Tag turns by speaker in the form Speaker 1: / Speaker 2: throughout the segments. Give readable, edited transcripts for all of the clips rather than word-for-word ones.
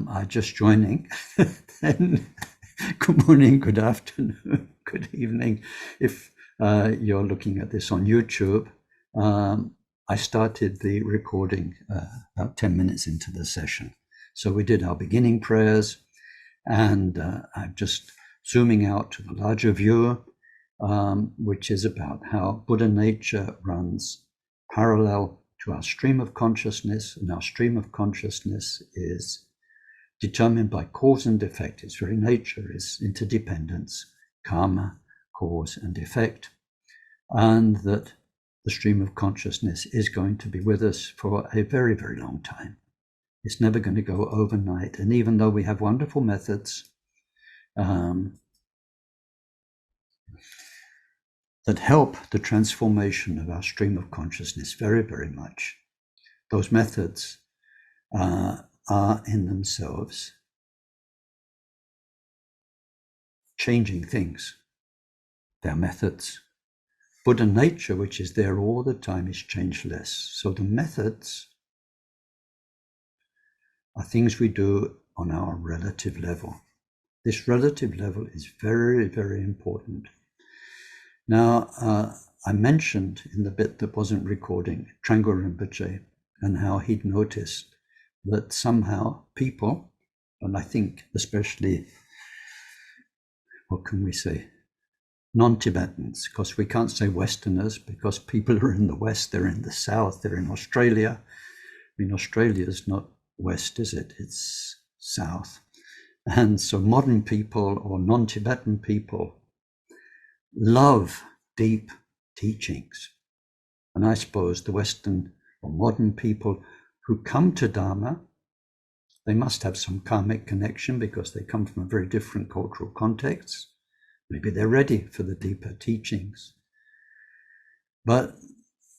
Speaker 1: are just joining, then good morning, good afternoon, good evening. If you're looking at this on YouTube, I started the recording about 10 minutes into the session. So we did our beginning prayers, and I'm just zooming out to the larger view, which is about how Buddha nature runs parallel to our stream of consciousness, and our stream of consciousness is determined by cause and effect. Its very nature is interdependence, karma, cause and effect, and that the stream of consciousness is going to be with us for a very, very long time. It's never going to go overnight. And even though we have wonderful methods that help the transformation of our stream of consciousness very, very much, those methods are in themselves changing things. Their methods. Buddha nature, which is there all the time, is changeless. So the methods are things we do on our relative level. This relative level is very, very important. Now, I mentioned in the bit that wasn't recording Trangwa Rinpoche and how he'd noticed that somehow people, and I think especially, what can we say, non-Tibetans, because we can't say Westerners, because people are in the West, they're in the South, they're in Australia. I mean, Australia is not West, is it? It's South. And so modern people or non-Tibetan people love deep teachings. And I suppose the Western or modern people who come to Dharma, they must have some karmic connection because they come from a very different cultural context. Maybe they're ready for the deeper teachings. But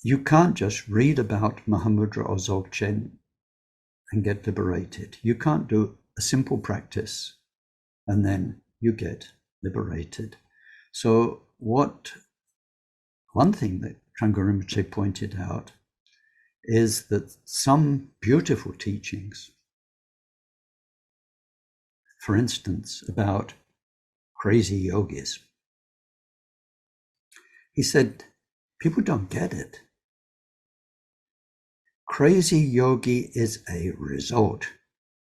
Speaker 1: you can't just read about Mahamudra or Dzogchen and get liberated. You can't do a simple practice and then you get liberated. So one thing that Trangwa Rinpoche pointed out is that some beautiful teachings, for instance, about crazy yogis, he said, people don't get it. Crazy yogi is a result.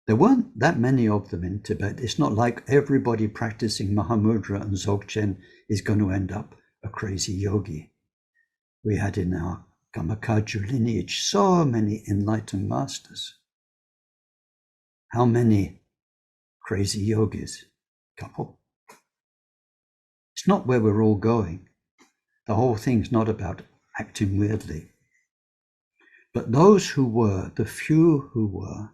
Speaker 1: There weren't that many of them in Tibet. It's not like everybody practicing Mahamudra and Dzogchen is going to end up a crazy yogi. We had in our Dharmacharya lineage so many enlightened masters. How many crazy yogis? Couple. It's not where we're all going. The whole thing's not about acting weirdly. But those who were, the few who were,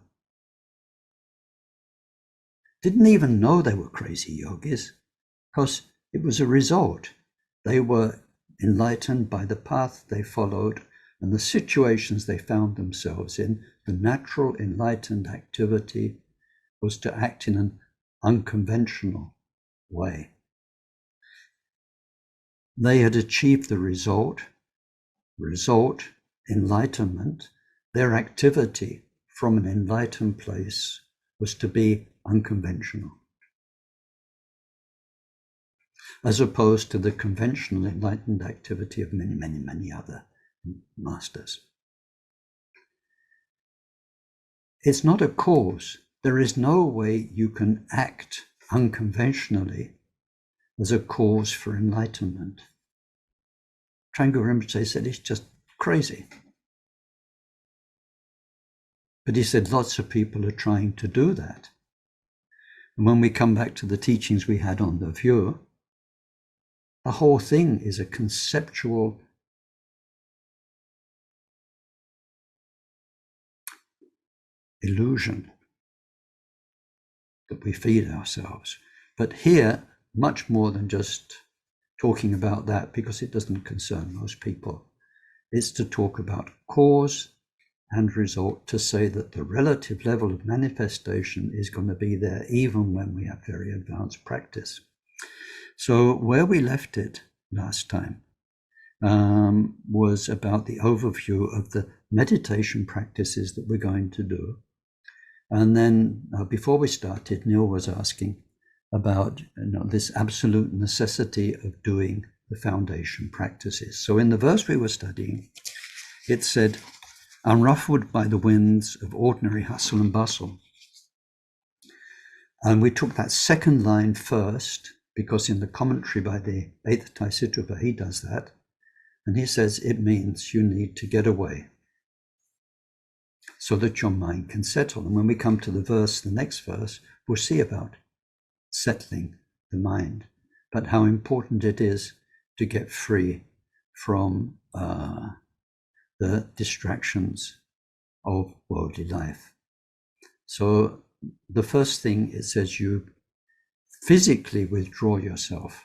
Speaker 1: didn't even know they were crazy yogis because it was a result. They were enlightened by the path they followed and the situations they found themselves in. The natural enlightened activity was to act in an unconventional way. They had achieved the result, enlightenment. Their activity from an enlightened place was to be unconventional, as opposed to the conventional enlightened activity of many, many, many other masters. It's not a cause. There is no way you can act unconventionally as a cause for enlightenment. Trangwa Rinpoche said it's just crazy. But he said lots of people are trying to do that. And when we come back to the teachings we had on the view, the whole thing is a conceptual illusion that we feed ourselves. But here, much more than just talking about that, because it doesn't concern most people, it's to talk about cause and result, to say that the relative level of manifestation is going to be there even when we have very advanced practice. So where we left it last time was about the overview of the meditation practices that we're going to do. And then before we started, Neil was asking about this absolute necessity of doing the foundation practices. So in the verse we were studying, it said, unruffled by the winds of ordinary hustle and bustle. And we took that second line first, because in the commentary by the VIIIth Tai Situpa, he does that. And he says it means you need to get away so that your mind can settle. And when we come to the next verse, we'll see about settling the mind, but how important it is to get free from the distractions of worldly life. So the first thing, it says you physically withdraw yourself.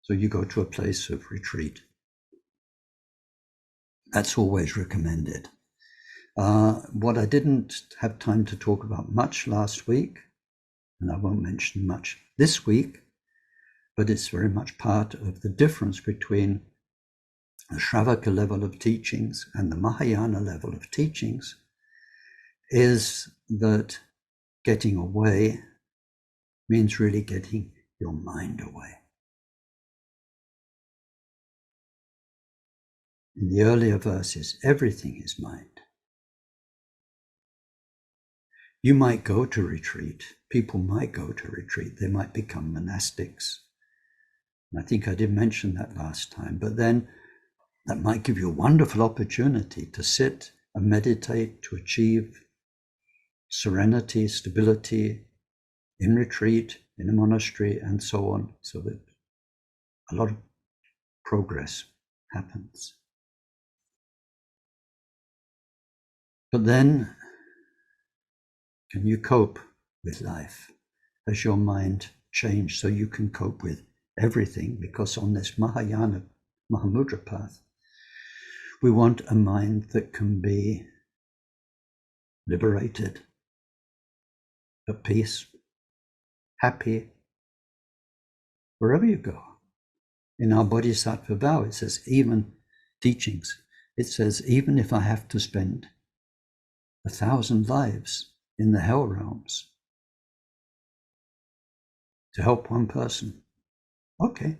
Speaker 1: So you go to a place of retreat. That's always recommended. What I didn't have time to talk about much last week, and I won't mention much this week, but it's very much part of the difference between the Shravaka level of teachings and the Mahayana level of teachings, is that getting away means really getting your mind away. In the earlier verses, everything is mind. You might go to retreat. People might go to retreat. They might become monastics. And I think I did mention that last time. But then that might give you a wonderful opportunity to sit and meditate, to achieve serenity, stability in retreat, in a monastery, and so on, so that a lot of progress happens. But then, can you cope with life? Has your mind changed so you can cope with everything? Because on this Mahayana, Mahamudra path, we want a mind that can be liberated, at peace, happy, wherever you go. In our Bodhisattva vow, it says, even teachings, it says, even if I have to spend 1,000 lives in the hell realms to help one person, okay.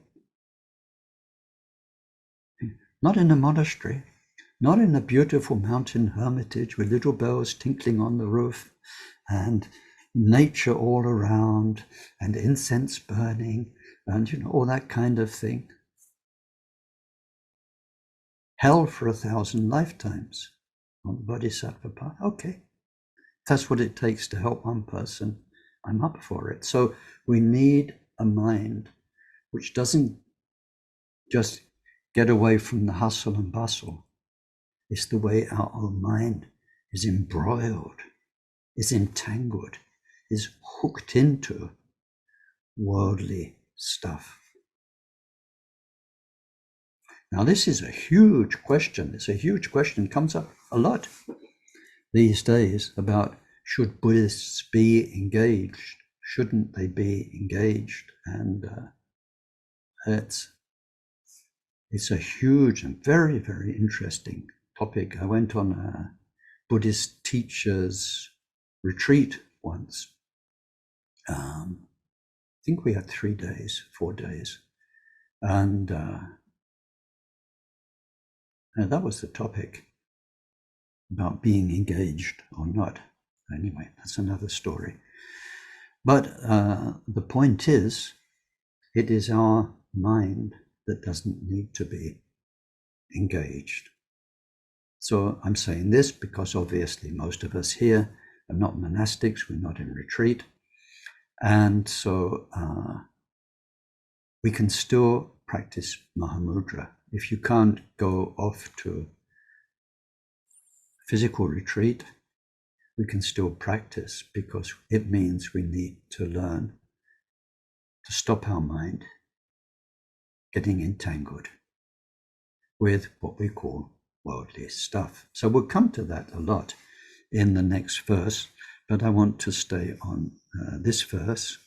Speaker 1: Not in a monastery, not in a beautiful mountain hermitage with little bells tinkling on the roof and nature all around and incense burning and all that kind of thing. Hell for 1,000 lifetimes on the Bodhisattva path. Okay, if that's what it takes to help one person, I'm up for it. So we need a mind which doesn't just get away from the hustle and bustle. It's the way our own mind is embroiled, is entangled, is hooked into worldly stuff. Now, this is a huge question. It's a huge question. It comes up a lot these days about, should Buddhists be engaged? Shouldn't they be engaged? And it's a huge and very, very interesting topic. I went on a Buddhist teacher's retreat once. I think we had 4 days. And that was the topic, about being engaged or not. Anyway, that's another story. But the point is, it is our mind that doesn't need to be engaged. So I'm saying this because obviously most of us here are not monastics, we're not in retreat. And so we can still practice Mahamudra. If you can't go off to physical retreat, we can still practice, because it means we need to learn to stop our mind getting entangled with what we call worldly stuff. So we'll come to that a lot in the next verse, but I want to stay on this verse.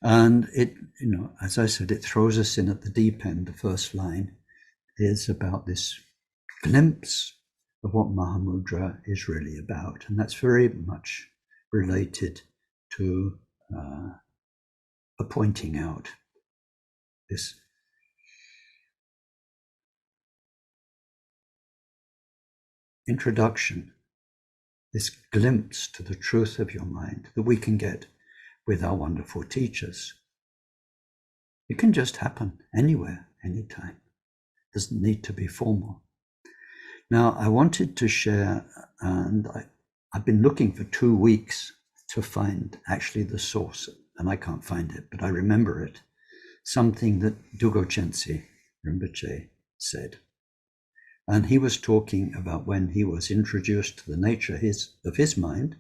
Speaker 1: And it, as I said, it throws us in at the deep end. The first line is about this glimpse of what Mahamudra is really about. And that's very much related to a pointing out this introduction, this glimpse to the truth of your mind that we can get with our wonderful teachers. It can just happen anywhere, anytime. It doesn't need to be formal. Now, I wanted to share, and I've been looking for 2 weeks to find actually the source, and I can't find it, but I remember it, something that Dugo Chense Rinpoche said. And he was talking about when he was introduced to the nature of his mind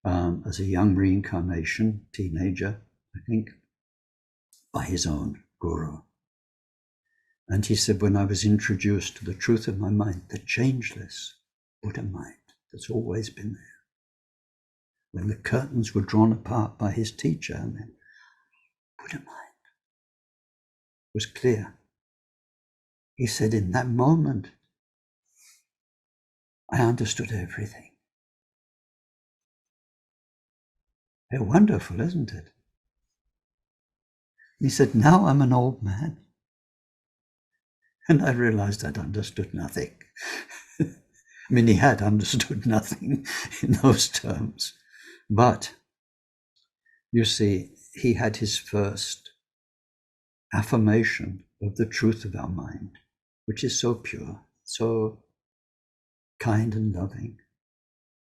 Speaker 1: as a young reincarnation, teenager, I think, by his own guru. And he said, when I was introduced to the truth of my mind, the changeless Buddha mind that's always been there, when the curtains were drawn apart by his teacher, and then Buddha mind was clear. He said, in that moment, I understood everything. They're wonderful, isn't it? He said, now I'm an old man. And I realized I'd understood nothing. I mean, he had understood nothing in those terms. But, you see, he had his first affirmation of the truth of our mind, which is so pure, so kind and loving,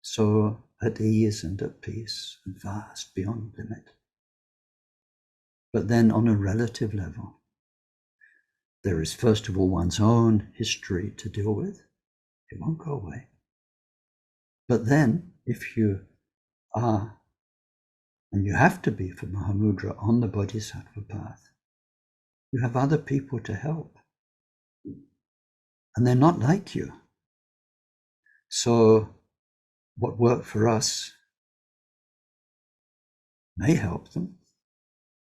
Speaker 1: so at ease and at peace and vast beyond limit. But then on a relative level, there is first of all one's own history to deal with. It won't go away. But then if you are, and you have to be for Mahamudra, on the Bodhisattva path, you have other people to help. And they're not like you. So what worked for us may help them,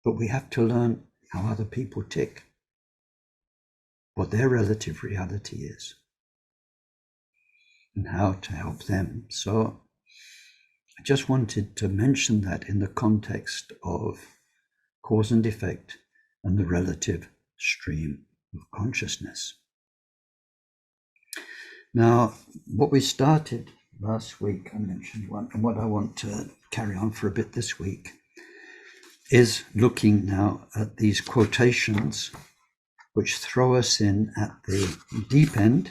Speaker 1: but we have to learn how other people tick, what their relative reality is, and how to help them. So I just wanted to mention that in the context of cause and effect and the relative stream of consciousness. Now, what we started last week, I mentioned one, and what I want to carry on for a bit this week, is looking now at these quotations which throw us in at the deep end.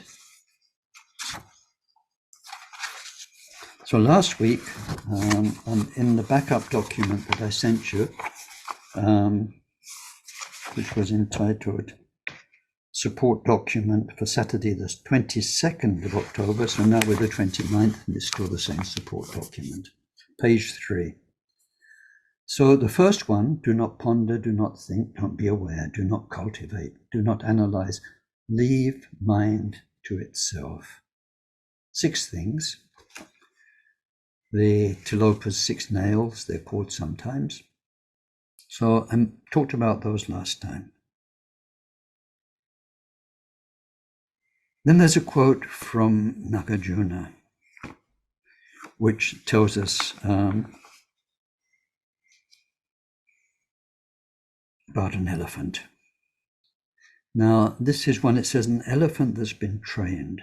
Speaker 1: So last week, in the backup document that I sent you, which was entitled Support Document for Saturday the 22nd of October, so now we're the 29th, and it's still the same support document, page 3. So the first one, do not ponder, do not think, don't be aware, do not cultivate, do not analyze, leave mind to itself. 6 things. The Tilopa's 6 nails, they're called sometimes. So I talked about those last time. Then there's a quote from Nagarjuna, which tells us about an elephant. Now, this is one, it says, an elephant that's been trained.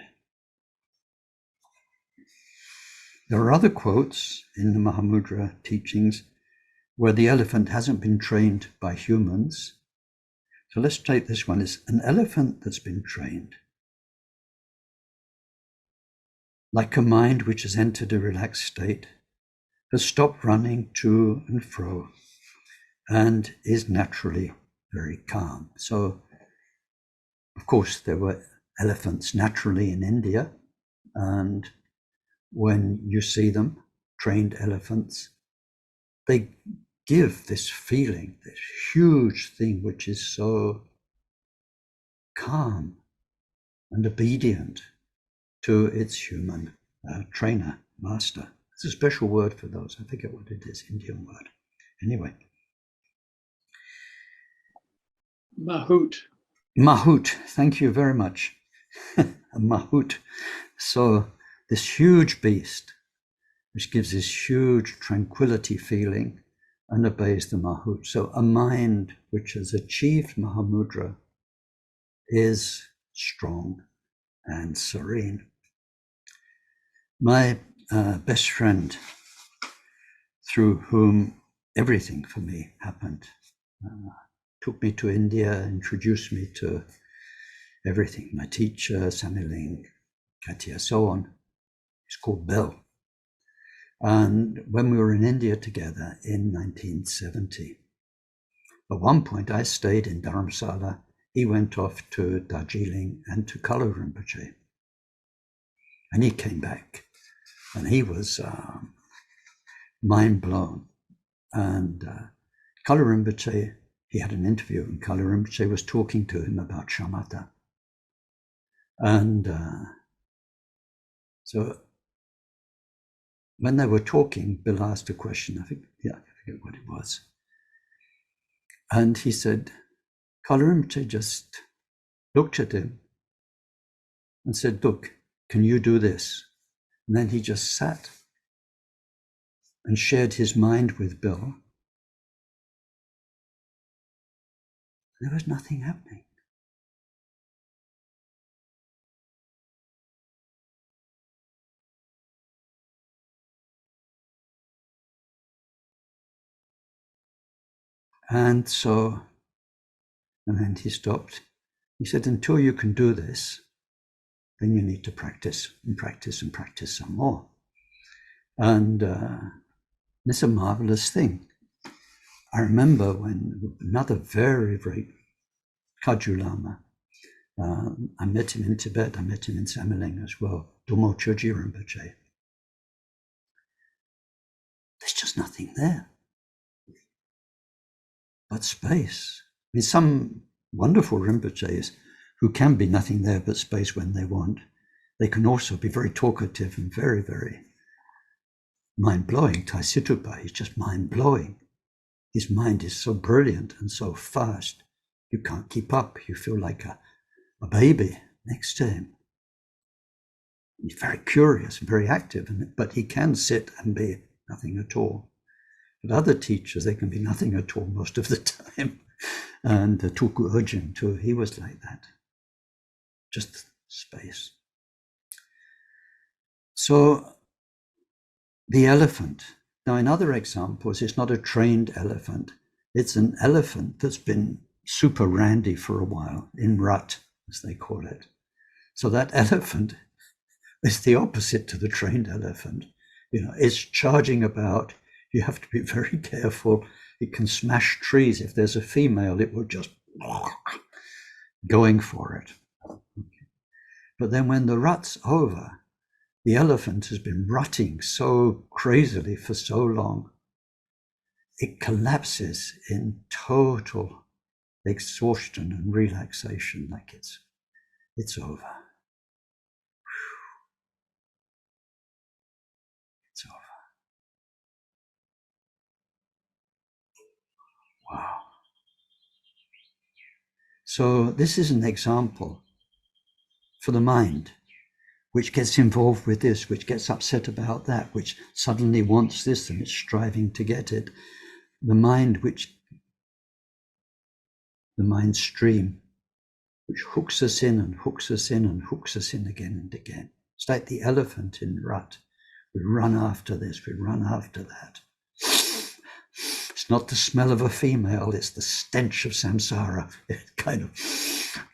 Speaker 1: There are other quotes in the Mahamudra teachings where the elephant hasn't been trained by humans. So let's take this one. It's an elephant that's been trained. Like a mind which has entered a relaxed state, has stopped running to and fro, and is naturally very calm. So, of course, there were elephants naturally in India, and when you see them, trained elephants, they give this feeling, this huge thing which is so calm and obedient to its human trainer, master. It's a special word for those. I forget what it is, Indian word. Anyway.
Speaker 2: Mahout.
Speaker 1: Mahout, thank you very much. A mahout, So this huge beast, which gives this huge tranquility feeling and obeys the Mahamudra. So a mind which has achieved Mahamudra is strong and serene. My best friend, through whom everything for me happened, took me to India, introduced me to everything. My teacher, Samiling, Katia, so on. It's called Bell. And when we were in India together in 1970, at one point I stayed in Dharamsala. He went off to Darjeeling and to Kalu Rinpoche. And he came back and he was mind blown. And Kalu Rinpoche, he had an interview and Kalu Rinpoche was talking to him about shamatha. And so when they were talking, Bill asked a question, I forget what it was. And he said, Kalu Rinpoche just looked at him and said, look, can you do this? And then he just sat and shared his mind with Bill. There was nothing happening. And then he stopped. He said, until you can do this, then you need to practice and practice and practice some more. And it's a marvelous thing. I remember when another very, very Kaju Lama, I met him in Tibet, I met him in Samiling as well, Domo Choji Rinpoche. There's just nothing there but space. I mean, some wonderful Rinpoches who can be nothing there but space when they want, they can also be very talkative and very, very mind-blowing. Tai Situpa is just mind-blowing. His mind is so brilliant and so fast, you can't keep up. You feel like a baby next to him. He's very curious and very active, but he can sit and be nothing at all. But other teachers, they can be nothing at all most of the time. And Tulku Urgent too, he was like that. Just space. So the elephant. Now in other examples, it's not a trained elephant. It's an elephant that's been super randy for a while, in rut, as they call it. So that elephant is the opposite to the trained elephant. You know, it's charging about. You have to be very careful. It can smash trees. If there's a female, it will just going for it. But then when the rut's over, the elephant has been rutting so crazily for so long, it collapses in total exhaustion and relaxation, like it's over. It's over. Wow. So this is an example for the mind, which gets involved with this, which gets upset about that, which suddenly wants this and it's striving to get it. The mind stream, which hooks us in and hooks us in and hooks us in again and again. It's like the elephant in rut. We run after this, we run after that. It's not the smell of a female, it's the stench of samsara. It's kind of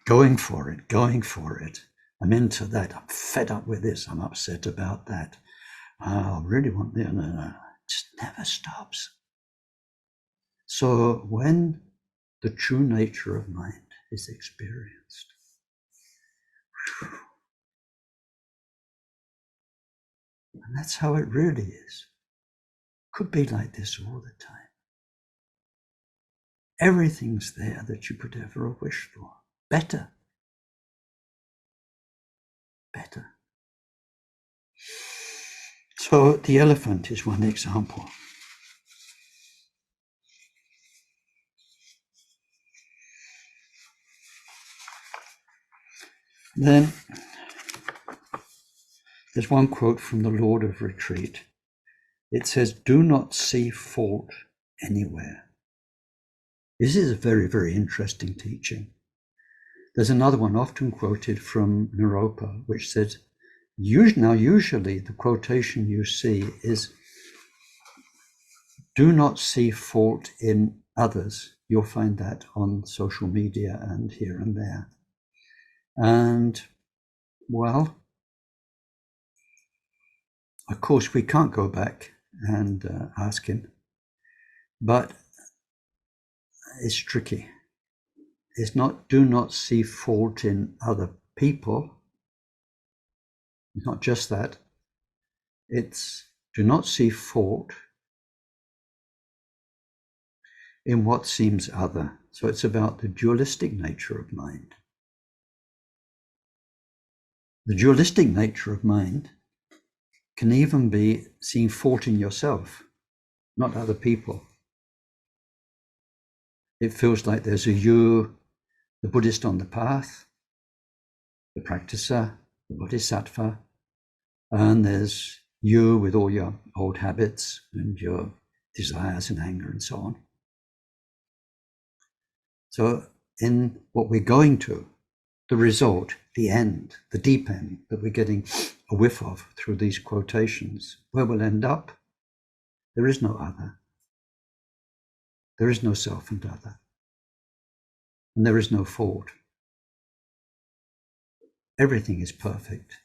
Speaker 1: going for it, going for it. I'm into that. I'm fed up with this. I'm upset about that. I really want the. No. It just never stops. So when the true nature of mind is experienced, and that's how it really is. Could be like this all the time. Everything's there that you could ever wish for. Better. Better. So the elephant is one example. Then There's one quote from the Lord of Retreat. It says, "Do not see fault anywhere." This is a very, very interesting teaching. There's another one often quoted from Naropa, which says, usually the quotation you see is, "Do not see fault in others." You'll find that on social media and here and there. And, well, of course, we can't go back and ask him, but it's tricky. It's not, do not see fault in other people. It's not just that. It's, do not see fault in what seems other. So it's about the dualistic nature of mind. The dualistic nature of mind can even be seeing fault in yourself, not other people. It feels like there's a you, the Buddhist on the path, the practicer, the bodhisattva, and there's you with all your old habits and your desires and anger and so on. So in what we're going to, the result, the end, the deep end that we're getting a whiff of through these quotations, where we'll end up, there is no other. There is no self and other. And there is no fault. Everything is perfect.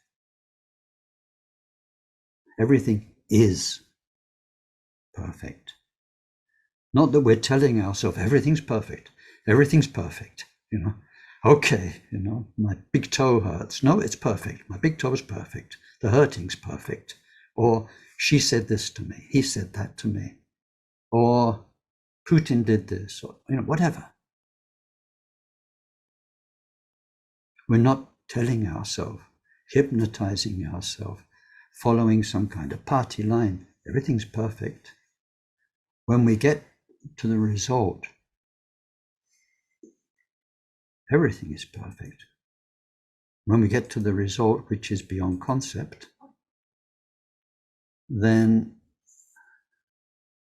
Speaker 1: Everything is perfect. Not that we're telling ourselves everything's perfect. Everything's perfect, Okay, my big toe hurts. No, it's perfect. My big toe is perfect. The hurting's perfect. Or she said this to me. He said that to me. Or Putin did this, or whatever. We're not telling ourselves, hypnotizing ourselves, following some kind of party line. Everything's perfect. When we get to the result, everything is perfect. When we get to the result, which is beyond concept, then,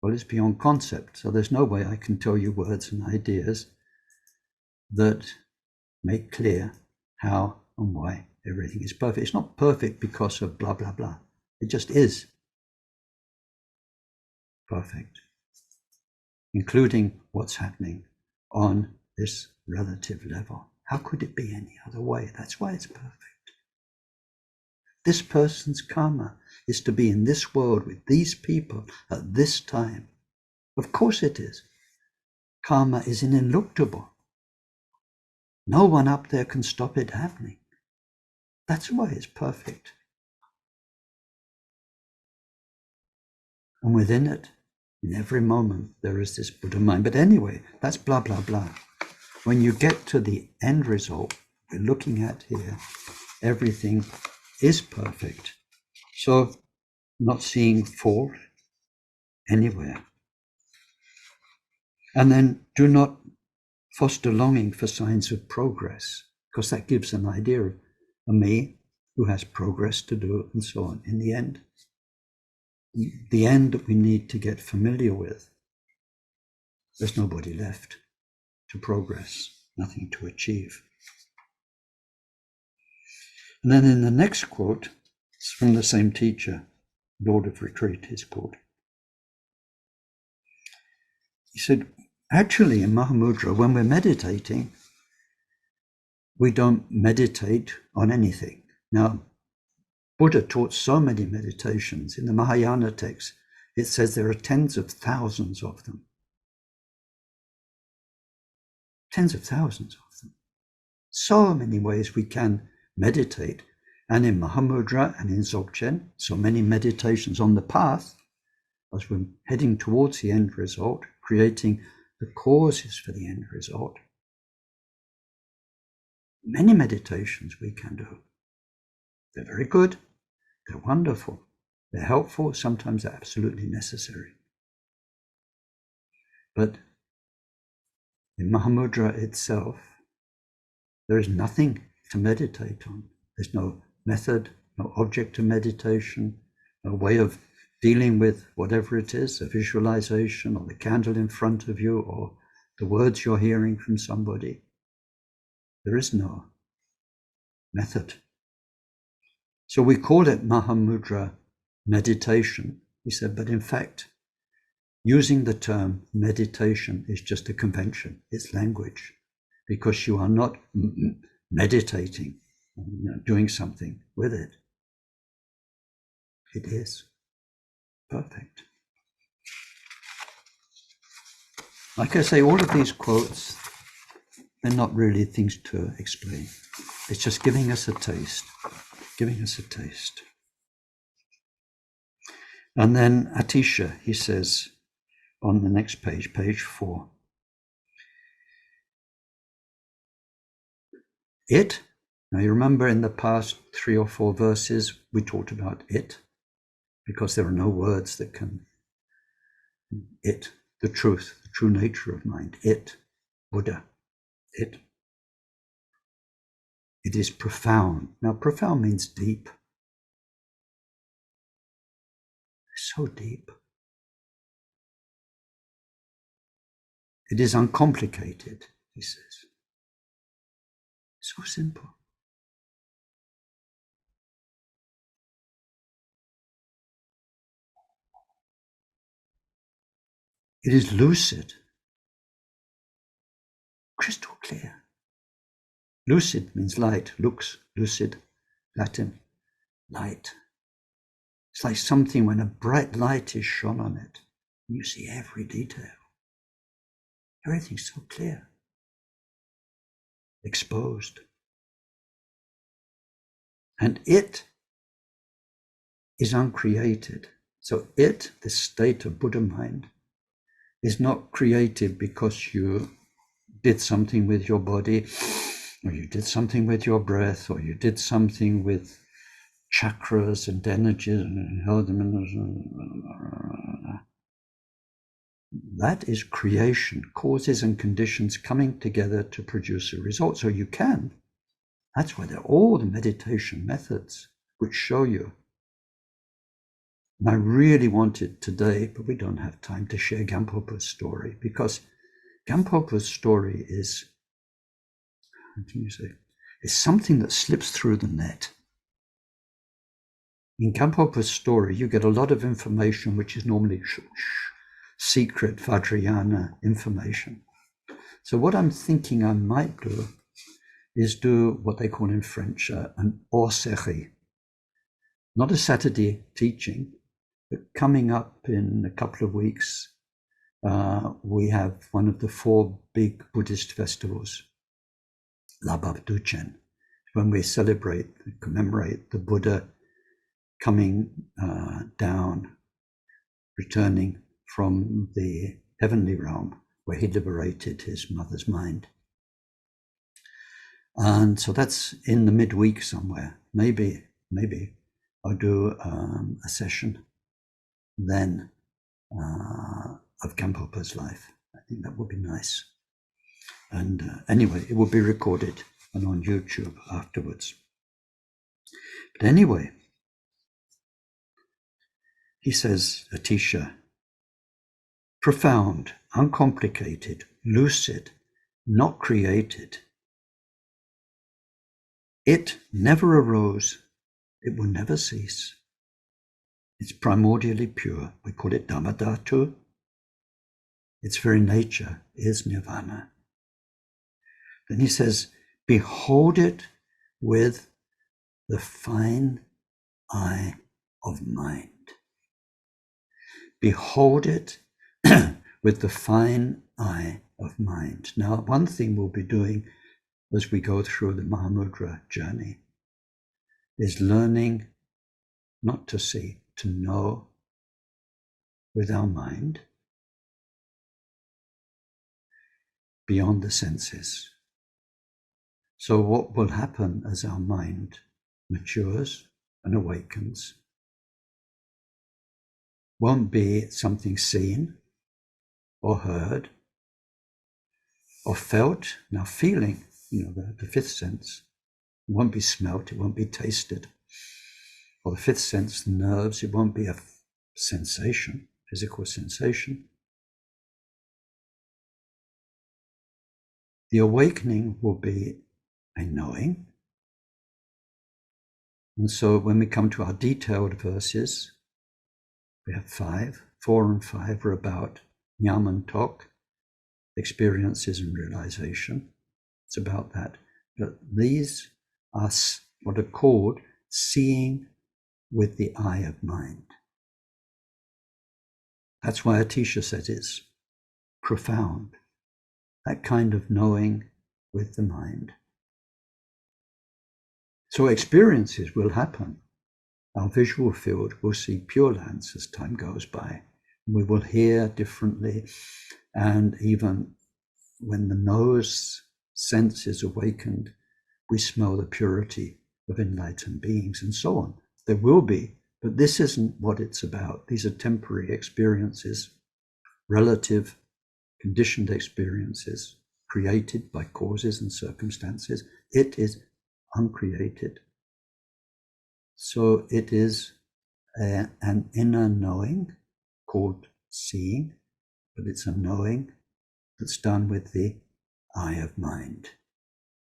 Speaker 1: well, it's beyond concept. So there's no way I can tell you words and ideas that make clear how and why everything is perfect. It's not perfect because of blah, blah, blah. It just is perfect, including what's happening on this relative level. How could it be any other way? That's why it's perfect. This person's karma is to be in this world with these people at this time. Of course it is. Karma is ineluctable. No one up there can stop it happening. That's why it's perfect. And within it, in every moment, there is this Buddha mind. But anyway, that's blah, blah, blah. When you get to the end result, we're looking at here, everything is perfect. So not seeing fault anywhere. And then do not foster longing for signs of progress, because that gives an idea of a me who has progress to do and so on. In the end that we need to get familiar with, there's nobody left to progress, nothing to achieve. And then in the next quote, it's from the same teacher, Lord of Retreat is called. He said, actually in Mahamudra, when we're meditating, we don't meditate on anything. Now, Buddha taught so many meditations. In the Mahayana text, it says there are tens of thousands of them. Tens of thousands of them. So many ways we can meditate. And in Mahamudra and in Dzogchen, so many meditations on the path, as we're heading towards the end result, creating the causes for the end result. Many meditations we can do. They're very good. They're wonderful. They're helpful. Sometimes they're absolutely necessary. But in Mahamudra itself, there is nothing to meditate on. There's no method, no object to meditation, no way of dealing with whatever it is, a visualization or the candle in front of you or the words you're hearing from somebody. There is no method. So we call it Mahamudra meditation, he said, but in fact, using the term meditation is just a convention, it's language, because you are not meditating, doing something with it. It is perfect. Like I say, all of these quotes, they're not really things to explain. It's just giving us a taste, giving us a taste. And then Atisha, he says on the next page, page 4, it, now you remember in the past 3 or 4 verses, we talked about it, because there are no words that can, it, the truth, the true nature of mind, it, Buddha, it. It is profound. Now, profound means deep. So deep. It is uncomplicated, he says. So simple. It is lucid, crystal clear. Lucid means light, lux, lucid, Latin, light. It's like something when a bright light is shone on it, you see every detail. Everything's so clear, exposed. And it is uncreated. So it, the state of Buddha mind, is not created because you did something with your body, or you did something with your breath, or you did something with chakras and energies and held them in. That is creation, causes and conditions coming together to produce a result. So you can. That's why there are all the meditation methods which show you. And I really wanted today, but we don't have time to share Gampopa's story, because Gampopa's story is, how can you say, is something that slips through the net. In Gampopa's story, you get a lot of information which is normally secret Vajrayana information. So what I'm thinking I might do is do what they call in French an hors-série. Not a Saturday teaching, but coming up in a couple of weeks, we have one of the 4 big Buddhist festivals, Labab Duchen, when we celebrate, commemorate the Buddha coming down, returning from the heavenly realm where he liberated his mother's mind. And so that's in the midweek somewhere. Maybe I'll do a session then of Gampopa's life. I think that would be nice. And anyway, it will be recorded and on YouTube afterwards. But anyway, he says, Atisha, profound, uncomplicated, lucid, not created. It never arose, it will never cease. It's primordially pure. We call it Dhammadhatu. Its very nature is nirvana. Then he says, behold it with the fine eye of mind. Behold it with the fine eye of mind. Now, one thing we'll be doing as we go through the Mahamudra journey is learning not to see, to know with our mind beyond the senses. So what will happen as our mind matures and awakens won't be something seen or heard or felt. Now feeling, the 5th sense, it won't be smelt, it won't be tasted. or the fifth sense, the nerves, it won't be a sensation, physical sensation. The awakening will be a knowing. And so when we come to our detailed verses, we have 5. 4 and 5 are about Nyam and Tok, experiences and realization. It's about that. But these are what are called seeing with the eye of mind. That's why Atisha says it's profound. That kind of knowing with the mind. So experiences will happen. Our visual field will see Pure Lands as time goes by. We will hear differently, and even when the nose sense is awakened, we smell the purity of enlightened beings and so on. There will be, but this isn't what it's about. These are temporary experiences, relative, conditioned experiences created by causes and circumstances. It is uncreated. So it is an inner knowing called seeing, but it's a knowing that's done with the eye of mind.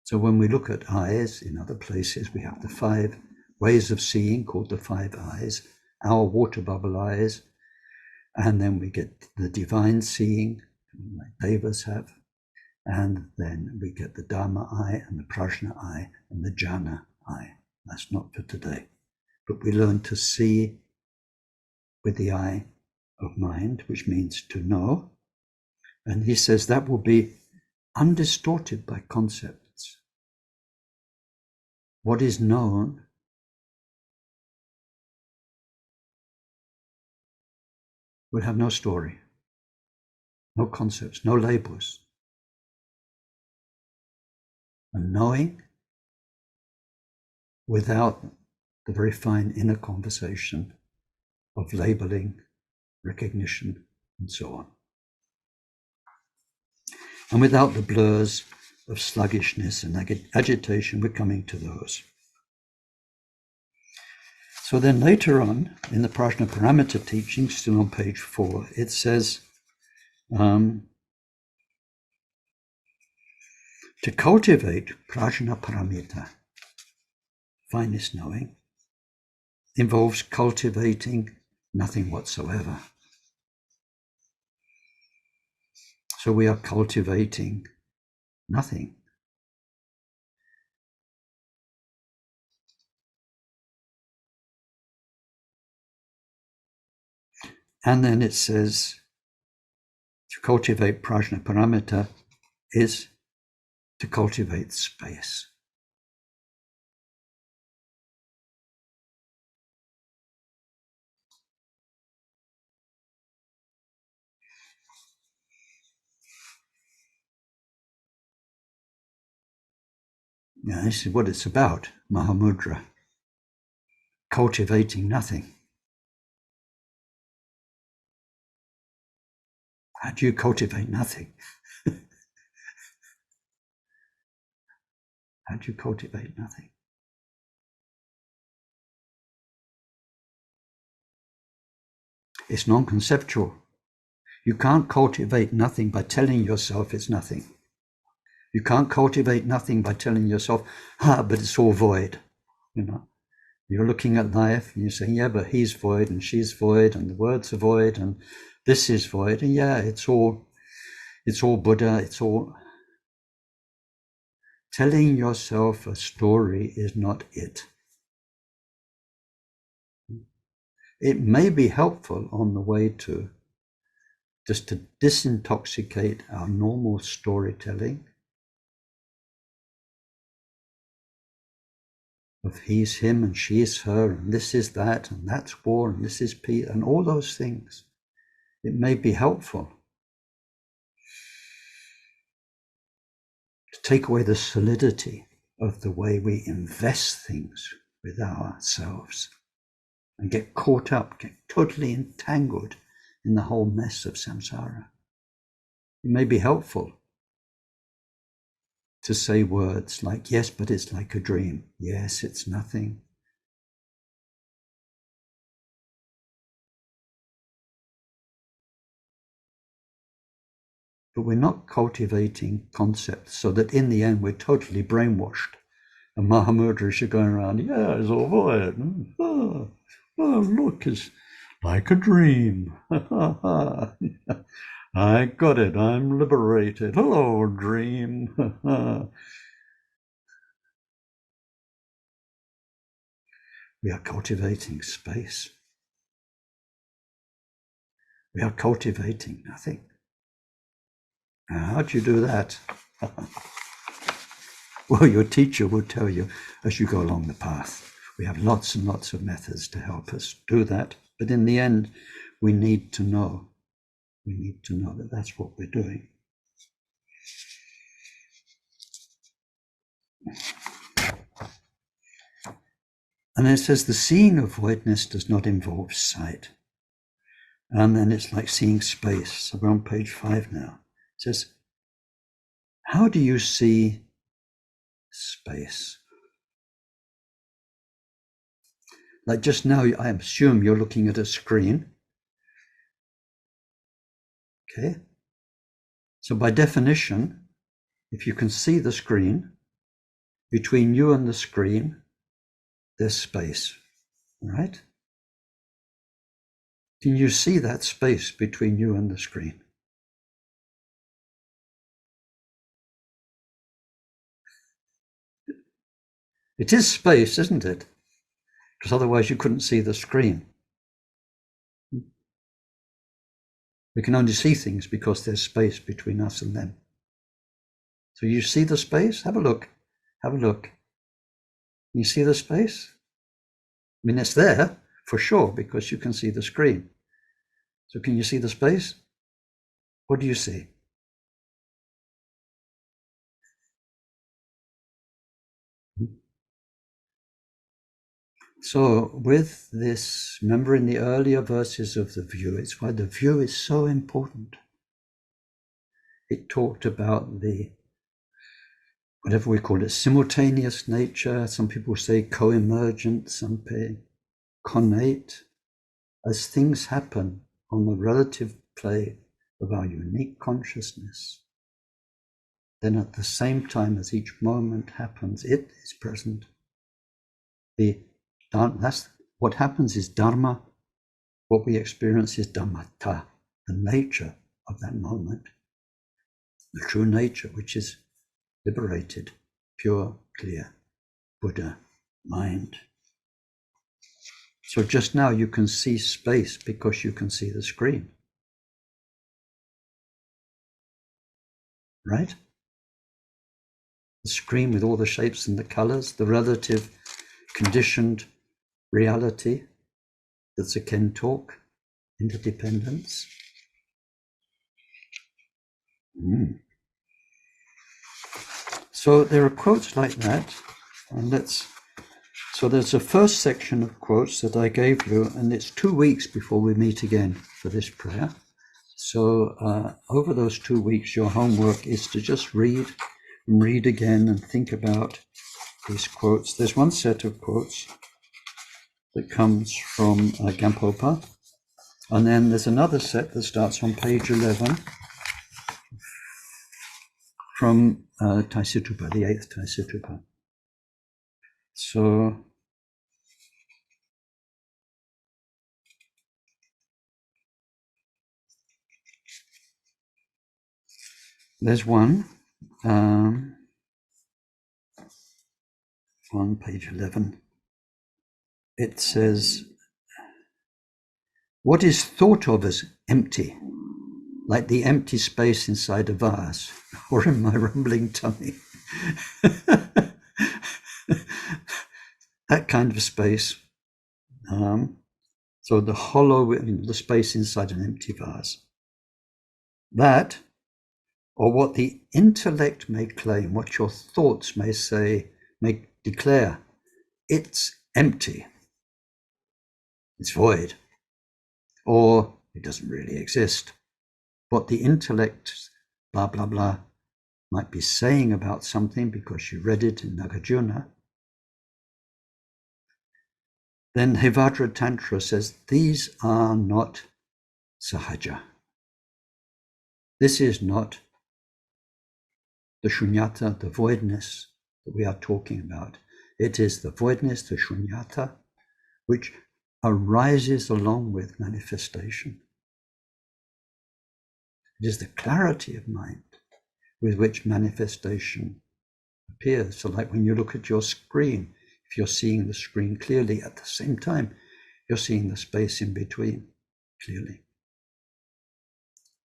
Speaker 1: So when we look at eyes in other places, we have the 5 ways of seeing called the 5 eyes, our water bubble eyes, and then we get the divine seeing, like devas have, and then we get the Dharma eye and the Prajna eye and the Jhana eye. That's not for today. But we learn to see with the eye of mind, which means to know. And he says that will be undistorted by concepts. What is known will have no story, no concepts, no labels. And knowing without the very fine inner conversation of labeling, recognition, and so on. And without the blurs of sluggishness and agitation, we're coming to those. So then later on, in the Prajna Paramita teaching, still on page 4, it says, to cultivate Prajna Paramita, finest knowing, involves cultivating nothing whatsoever. So we are cultivating nothing. And then it says, to cultivate Prajna Paramita is to cultivate space. Yeah, this is what it's about, Mahamudra. Cultivating nothing. How do you cultivate nothing? How do you cultivate nothing? It's non-conceptual. You can't cultivate nothing by telling yourself it's nothing. You can't cultivate nothing by telling yourself, but it's all void. You know, you're looking at life and you're saying, yeah, but he's void and she's void and the words are void and this is void. And yeah, it's all Buddha. It's all. Telling yourself a story is not it. It may be helpful on the way to just to disintoxicate our normal storytelling of he's him and she's her and this is that and that's war and this is peace and all those things. It may be helpful to take away the solidity of the way we invest things with ourselves and get caught up, get totally entangled in the whole mess of samsara. It may be helpful to say words like, yes, but it's like a dream. Yes, it's nothing. but we're not cultivating concepts so that in the end we're totally brainwashed. And Mahamudra is going around, yeah, it's all void. Oh, look, it's like a dream. I got it, I'm liberated. Hello, dream. We are cultivating space. We are cultivating nothing. Now, how do you do that? Well, your teacher will tell you as you go along the path. We have lots and lots of methods to help us do that. But in the end, we need to know. We need to know that that's what we're doing. And it says the seeing of voidness does not involve sight. And then it's like seeing space. So we're on page 5 now. It says, how do you see space? Like just now, I assume you're looking at a screen. Okay. So by definition, if you can see the screen, between you and the screen, there's space, right? Can you see that space between you and the screen? It is space, isn't it? Because otherwise you couldn't see the screen. We can only see things because there's space between us and them. So you see the space? Have a look. Have a look. You see the space? I mean, it's there for sure because you can see the screen. So can you see the space? What do you see? So with this, remember in the earlier verses of the view, it's why the view is so important. It talked about the, whatever we call it, simultaneous nature. Some people say co-emergent, some say connate. As things happen on the relative play of our unique consciousness, then at the same time as each moment happens, it is present. That's what happens is dharma. What we experience is dhammata, the nature of that moment, the true nature, which is liberated, pure, clear, Buddha, mind. So just now you can see space because you can see the screen, right? The screen with all the shapes and the colors, the relative conditioned reality, that's a Ken talk, interdependence. So there are quotes like that, and so there's a first section of quotes that I gave you, and it's 2 weeks before we meet again for this prayer. So over those 2 weeks, your homework is to just read and read again and think about these quotes. There's one set of quotes that comes from Khenpoken, and then there's another set that starts on page 11 from Tai Situpa, the 8th Tai Situpa. So there's one on page 11. It says, what is thought of as empty, like the empty space inside a vase or in my rumbling tummy. That kind of space. So the hollow, the space inside an empty vase. That, or what the intellect may claim, what your thoughts may say, may declare, it's empty, it's void, or it doesn't really exist. What the intellect, blah, blah, blah, might be saying about something because you read it in Nagarjuna, then Hevajra Tantra says, these are not sahaja. This is not the shunyata, the voidness that we are talking about. It is the voidness, the shunyata, which arises along with manifestation. It is the clarity of mind with which manifestation appears. So like when you look at your screen, if you're seeing the screen clearly, at the same time, you're seeing the space in between clearly.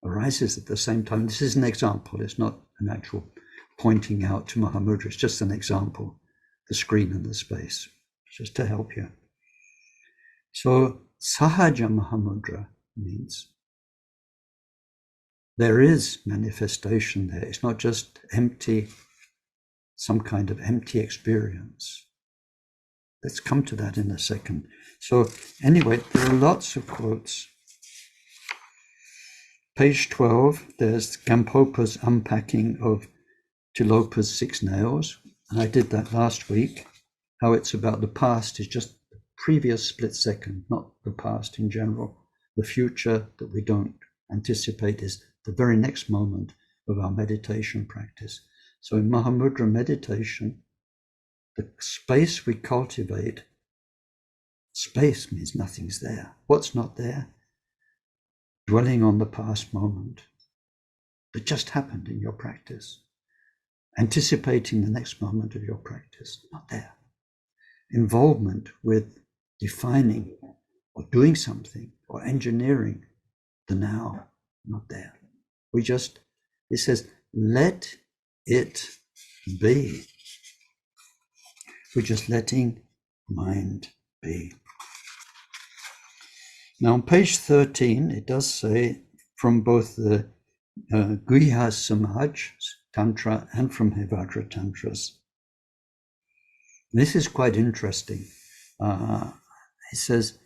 Speaker 1: Arises at the same time. This is an example. It's not an actual pointing out to Mahamudra. It's just an example, the screen and the space, just to help you. So Sahaja Mahamudra means there is manifestation there. It's not just empty, some kind of empty experience. Let's come to that in a second. So anyway, there are lots of quotes. Page 12, there's Gampopa's unpacking of Tilopa's 6 nails. And I did that last week, how it's about the past is just the previous split second, not the past in general. The future that we don't anticipate is the very next moment of our meditation practice. So in Mahamudra meditation, the space we cultivate, space means nothing's there. What's not there? Dwelling on the past moment that just happened in your practice. Anticipating the next moment of your practice, not there. Involvement with defining or doing something or engineering the now, not there. It says, let it be. We're just letting mind be. Now on page 13, it does say from both the Guhya Samaj Tantra and from Hevajra Tantras. This is quite interesting. It says,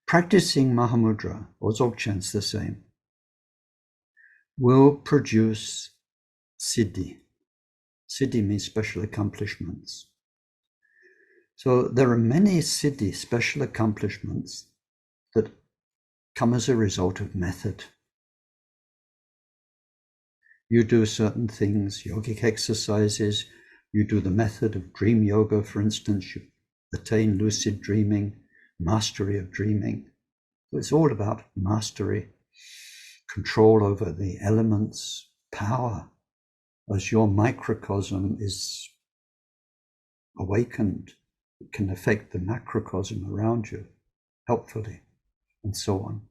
Speaker 1: practicing Mahamudra, or Dzogchen's the same, will produce siddhi. Siddhi means special accomplishments. So there are many siddhi, special accomplishments, that come as a result of method. You do certain things, yogic exercises, you do the method of dream yoga, for instance, you attain lucid dreaming, mastery of dreaming. It's all about mastery, control over the elements, power. As your microcosm is awakened, it can affect the macrocosm around you helpfully, and so on.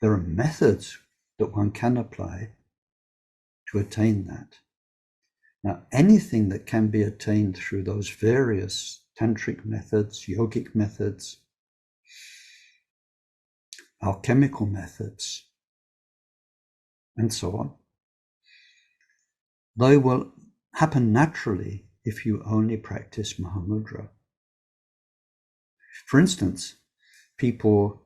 Speaker 1: There are methods that one can apply to attain that. Now, anything that can be attained through those various tantric methods, yogic methods, alchemical methods, and so on, they will happen naturally if you only practice Mahamudra. For instance, people,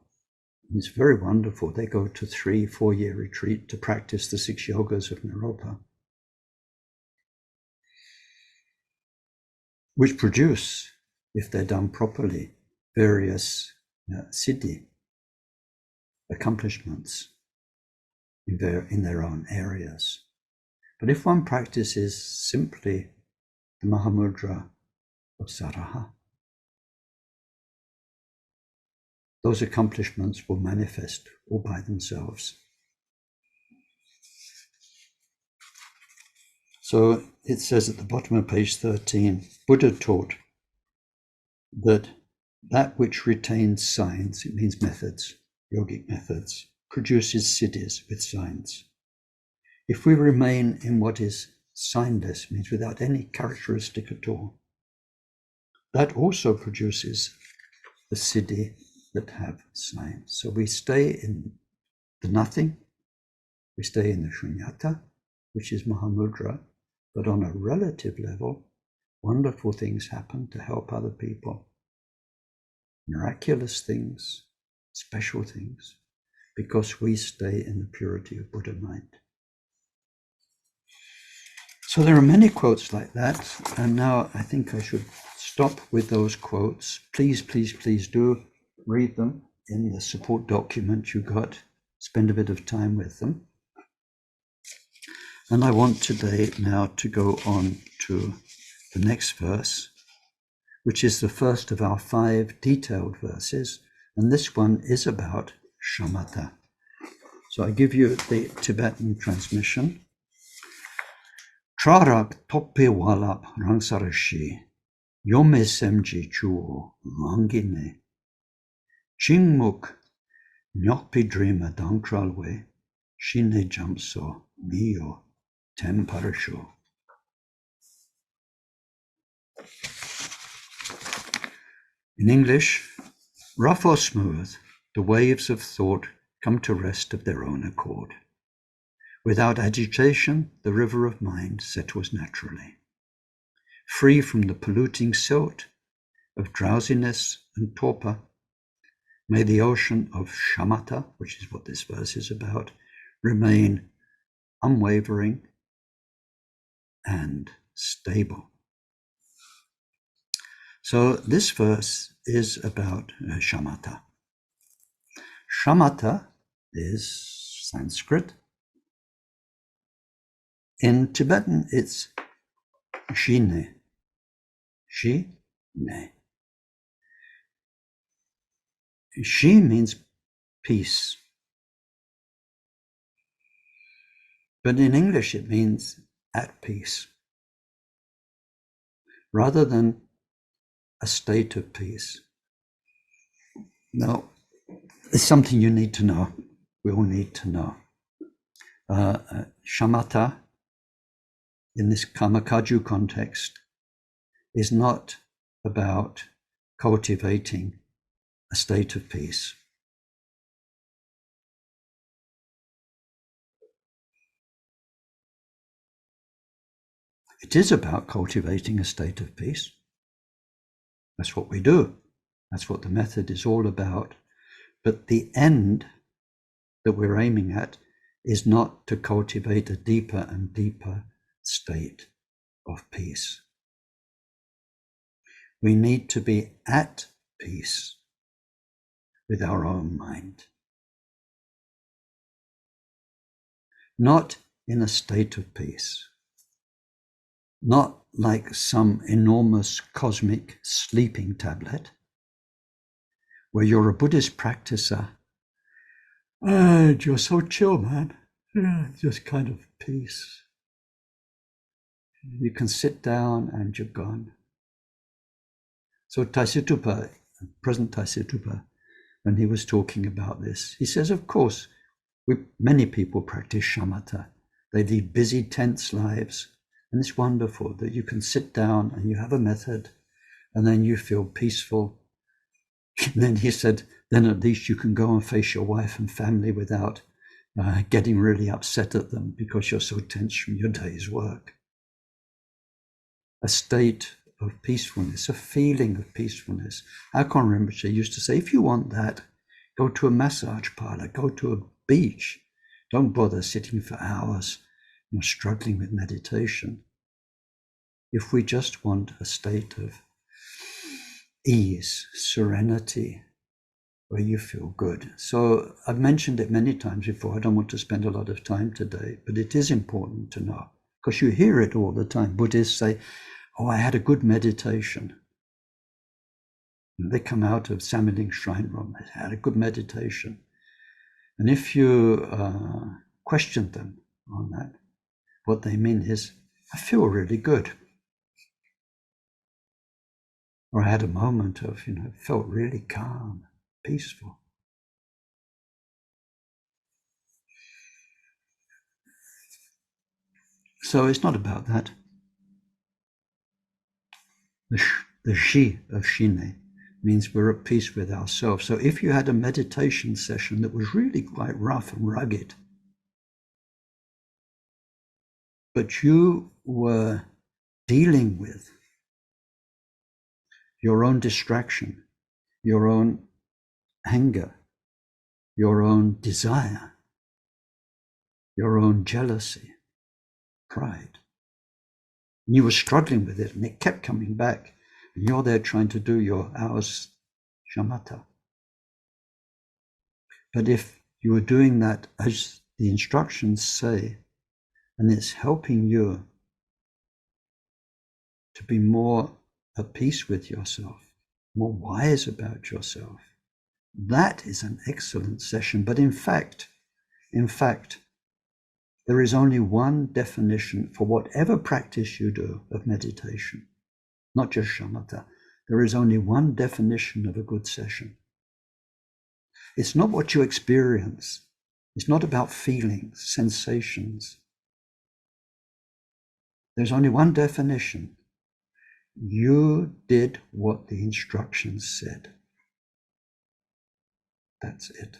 Speaker 1: it's very wonderful, they go to 3-4 year retreat to practice the 6 yogas of Naropa, which produce, if they're done properly, various siddhi, accomplishments in their own areas. But if one practices simply the Mahamudra of Saraha, those accomplishments will manifest all by themselves. So it says at the bottom of page 13, Buddha taught that which retains signs, it means methods, yogic methods, produces siddhis with signs. If we remain in what is signless, means without any characteristic at all, that also produces the siddhi that have signs. So we stay in the nothing, we stay in the shunyata, which is Mahamudra, but on a relative level, wonderful things happen to help other people. Miraculous things, special things, because we stay in the purity of Buddha mind. So there are many quotes like that, and now I think I should stop with those quotes. Please, please, please do read them in the support document you got. Spend a bit of time with them. And I want today now to go on to the next verse, which is the first of our 5 detailed verses. And this one is about shamatha. So I give you the Tibetan transmission. Trarak toppe walap rangsarashi, yome semji chuo langine, chingmuk nyokpi drima dangtralwe, shine jamso mio temparasho. In English, rough or smooth, the waves of thought come to rest of their own accord. Without agitation, the river of mind settles naturally. Free from the polluting silt of drowsiness and torpor, may the ocean of shamatha, which is what this verse is about, remain unwavering and stable. So this verse is about shamatha. Shamatha is Sanskrit. In Tibetan, it's shine. Shine. Shi means peace. But in English, it means at peace. Rather than a state of peace. Now, it's something you need to know. We all need to know. Shamatha, in this Karmakaju context, is not about cultivating a state of peace. It is about cultivating a state of peace. That's what we do. That's what the method is all about. But the end that we're aiming at is not to cultivate a deeper and deeper state of peace. We need to be at peace with our own mind, not in a state of peace, not like some enormous cosmic sleeping tablet where you're a Buddhist practicer and you're so chill, man. Just kind of peace. You can sit down and you're gone. So Tai Situpa, present Tai Situpa, when he was talking about this, he says, of course, many people practice shamatha. They lead busy, tense lives. And it's wonderful that you can sit down and you have a method and then you feel peaceful. And then he said, then at least you can go and face your wife and family without getting really upset at them because you're so tense from your day's work. A state of peacefulness, a feeling of peacefulness. Akon Rinpoche used to say, if you want that, go to a massage parlor, go to a beach. Don't bother sitting for hours, struggling with meditation. If we just want a state of ease, serenity, where you feel good. So I've mentioned it many times before. I don't want to spend a lot of time today, but it is important to know because you hear it all the time. Buddhists say, oh, I had a good meditation. And they come out of Samiling Shrine Room, I had a good meditation. And if you question them on that, what they mean is, I feel really good. Or I had a moment of, felt really calm, peaceful. So it's not about that. The shi of shine means we're at peace with ourselves. So if you had a meditation session that was really quite rough and rugged, but you were dealing with your own distraction, your own anger, your own desire, your own jealousy, pride. And you were struggling with it and it kept coming back. And you're there trying to do your hours shamatha. But if you were doing that as the instructions say, and it's helping you to be more at peace with yourself, more wise about yourself. That is an excellent session. But in fact, there is only one definition for whatever practice you do of meditation, not just shamatha. There is only one definition of a good session. It's not what you experience. It's not about feelings, sensations. There's only one definition. You did what the instructions said. That's it.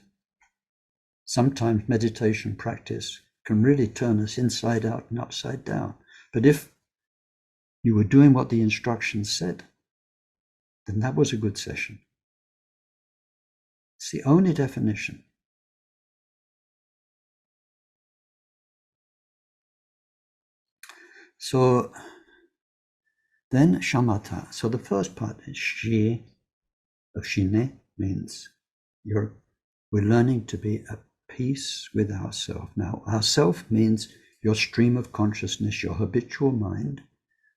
Speaker 1: Sometimes meditation practice can really turn us inside out and upside down. But if you were doing what the instructions said, then that was a good session. It's the only definition. So then shamatha. So the first part is shi of shine, means we're learning to be at peace with ourself. Now, ourself means your stream of consciousness, your habitual mind.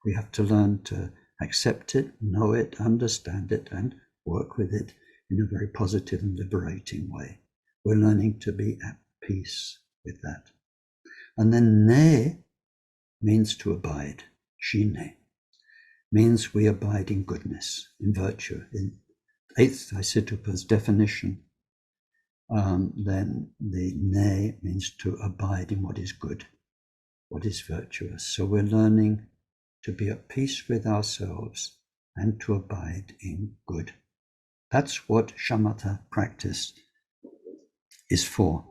Speaker 1: We have to learn to accept it, know it, understand it, and work with it in a very positive and liberating way. We're learning to be at peace with that. And then ne means to abide. Shine means we abide in goodness, in virtue. In VIIIth Tai Situpa's definition, then the ne means to abide in what is good, what is virtuous. So we're learning to be at peace with ourselves and to abide in good. That's what shamatha practice is for.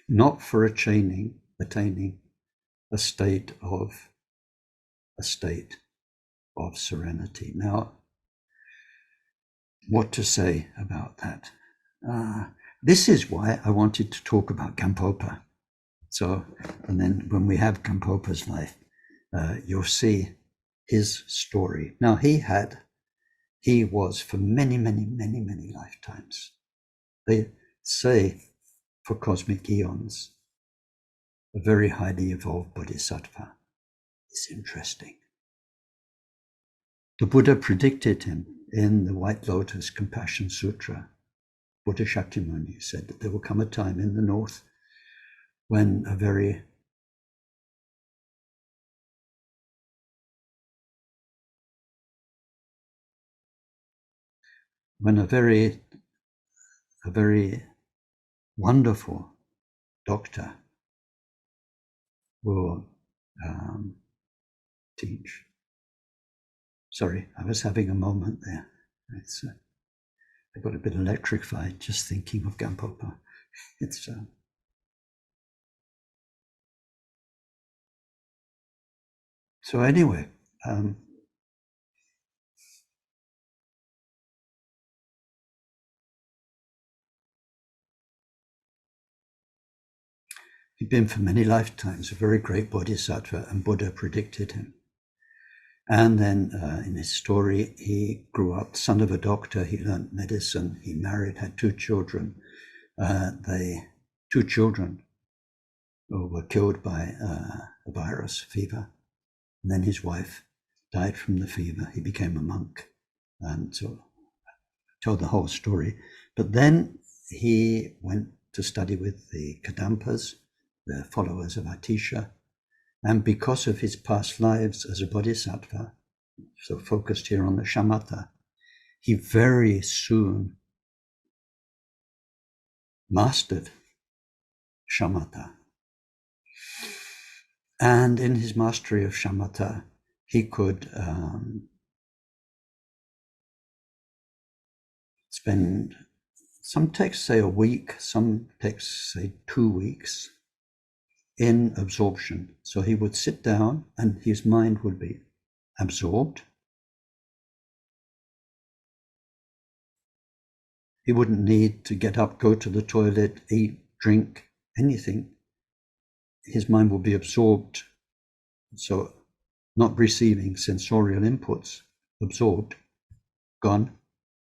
Speaker 1: Not for attaining a state of serenity. Now, what to say about that? This is why I wanted to talk about Karmapa. So, and then when we have Karmapa's life, you'll see his story. Now, he was for many lifetimes. They say for cosmic eons, a very highly evolved bodhisattva. It's interesting. The Buddha predicted him in the White Lotus Compassion Sutra. Buddha Shakyamuni said that there will come a time in the north when a very wonderful doctor will teach. Sorry, I was having a moment there. I got a bit electrified just thinking of Karmapa. It's so anyway. He'd been for many lifetimes a very great bodhisattva, and Buddha predicted him. And then in his story, he grew up, son of a doctor, he learned medicine, he married, had two children. Two children were killed by a virus, fever. And then his wife died from the fever. He became a monk. And so I told the whole story. But then he went to study with the Kadampas, the followers of Atisha. And because of his past lives as a bodhisattva, so focused here on the shamatha, he very soon mastered shamatha. And in his mastery of shamatha, he could spend, some texts say a week, some texts say 2 weeks, in absorption. So he would sit down and his mind would be absorbed. He wouldn't need to get up, go to the toilet, eat, drink, anything. His mind will be absorbed. So not receiving sensorial inputs, absorbed, gone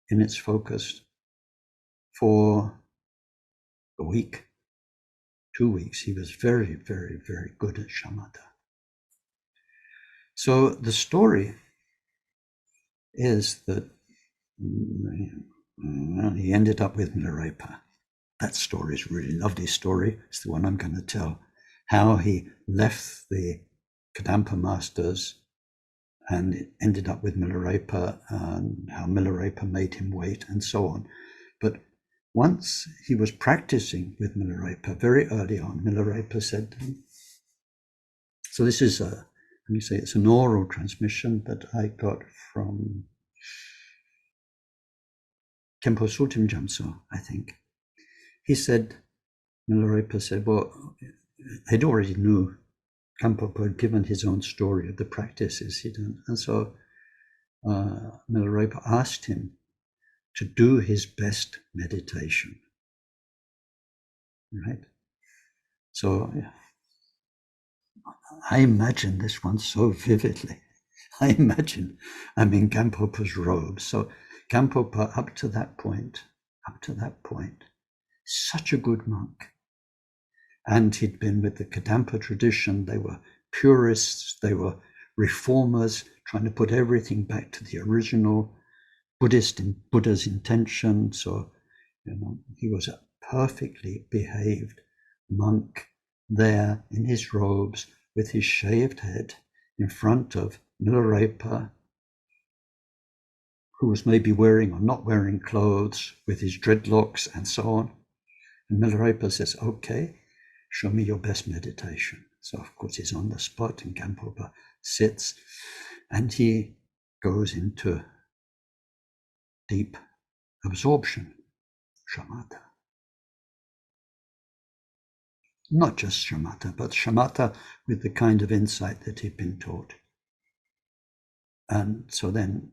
Speaker 1: in its focus for a week. 2 weeks, he was very, very, very good at shamatha. So the story is that he ended up with Milarepa. That story is a really lovely story. It's the one I'm going to tell. How he left the Kadampa masters and ended up with Milarepa, and how Milarepa made him wait, and so on. But once he was practicing with Milarepa, very early on, Milarepa said, so this is let me say, it's an oral transmission that I got from Khenpo Sultim Jamso, I think. He said, Milarepa said, well, he'd already knew Khenpo had given his own story of the practices he'd done. And so Milarepa asked him to do his best meditation, right? So I imagine this one so vividly. I imagine I'm in Gampopa's robe. So Gampopa, up to that point, such a good monk. And he'd been with the Kadampa tradition. They were purists, they were reformers, trying to put everything back to the original Buddha's intention. So, he was a perfectly behaved monk there in his robes with his shaved head in front of Milarepa, who was maybe wearing or not wearing clothes, with his dreadlocks and so on. And Milarepa says, okay, show me your best meditation. So of course he's on the spot, and Gampopa sits and he goes into deep absorption, shamatha. Not just shamatha, but shamatha with the kind of insight that he'd been taught. And so then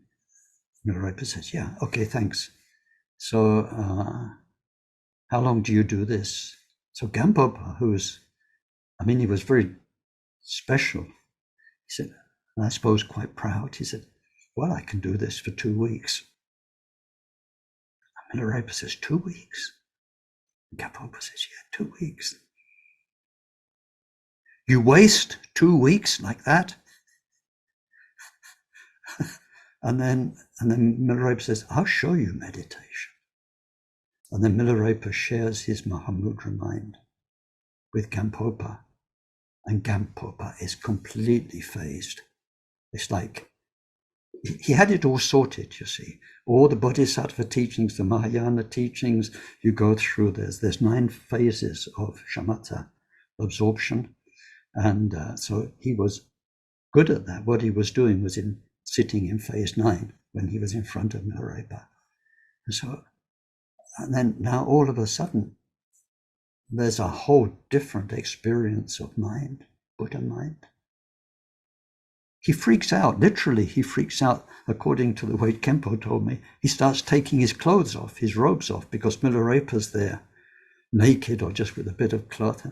Speaker 1: Milarepa says, yeah, okay, thanks. So how long do you do this? So Gampopa, he was very special. He said, and I suppose quite proud, he said, well, I can do this for 2 weeks. And Milarepa says, 2 weeks? And Gampopa says, yeah, 2 weeks. You waste 2 weeks like that? and then Milarepa says, I'll show you meditation. And then Milarepa shares his Mahamudra mind with Gampopa, and Gampopa is completely phased. It's like he had it all sorted, you see. All the Bodhisattva teachings, the Mahayana teachings, you go through, there's 9 phases of shamatha, absorption. And so he was good at that. What he was doing was sitting in phase 9 when he was in front of Milarepa. And then now all of a sudden, there's a whole different experience of mind, Buddha mind. He freaks out, literally he freaks out, according to the way Khenpo told me. He starts taking his clothes off, his robes off, because Milarepa's there, naked or just with a bit of cloth.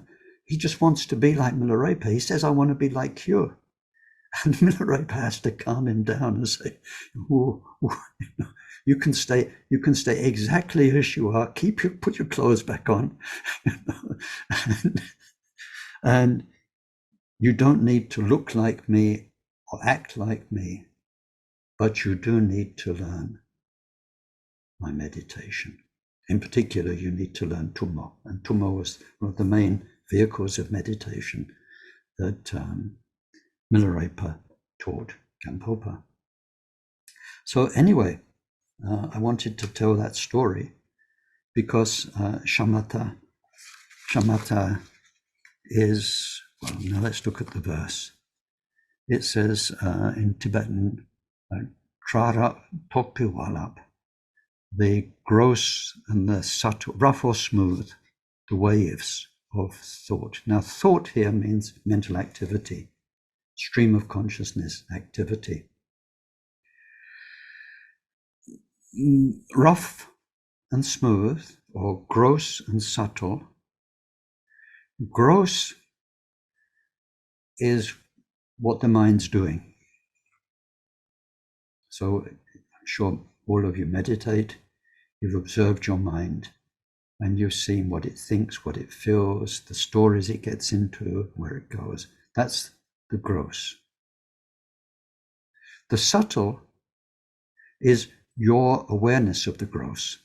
Speaker 1: He just wants to be like Milarepa. He says, I want to be like you. And Milarepa has to calm him down and say, you can stay exactly as you are. Put your clothes back on. And you don't need to look like me or act like me, but you do need to learn my meditation. In particular, you need to learn Tummo. And Tummo was one of the main vehicles of meditation that Milarepa taught Gampopa. So anyway, I wanted to tell that story because shamatha is, well, now let's look at the verse. It says in Tibetan, Trara Topiwalap, the gross and the subtle, rough or smooth, the waves of thought. Now, thought here means mental activity, stream of consciousness activity. Rough and smooth, or gross and subtle. Gross is what the mind's doing. So I'm sure all of you meditate, you've observed your mind. and you've seen what it thinks, what it feels, the stories it gets into, where it goes. That's the gross. The subtle is your awareness of the gross.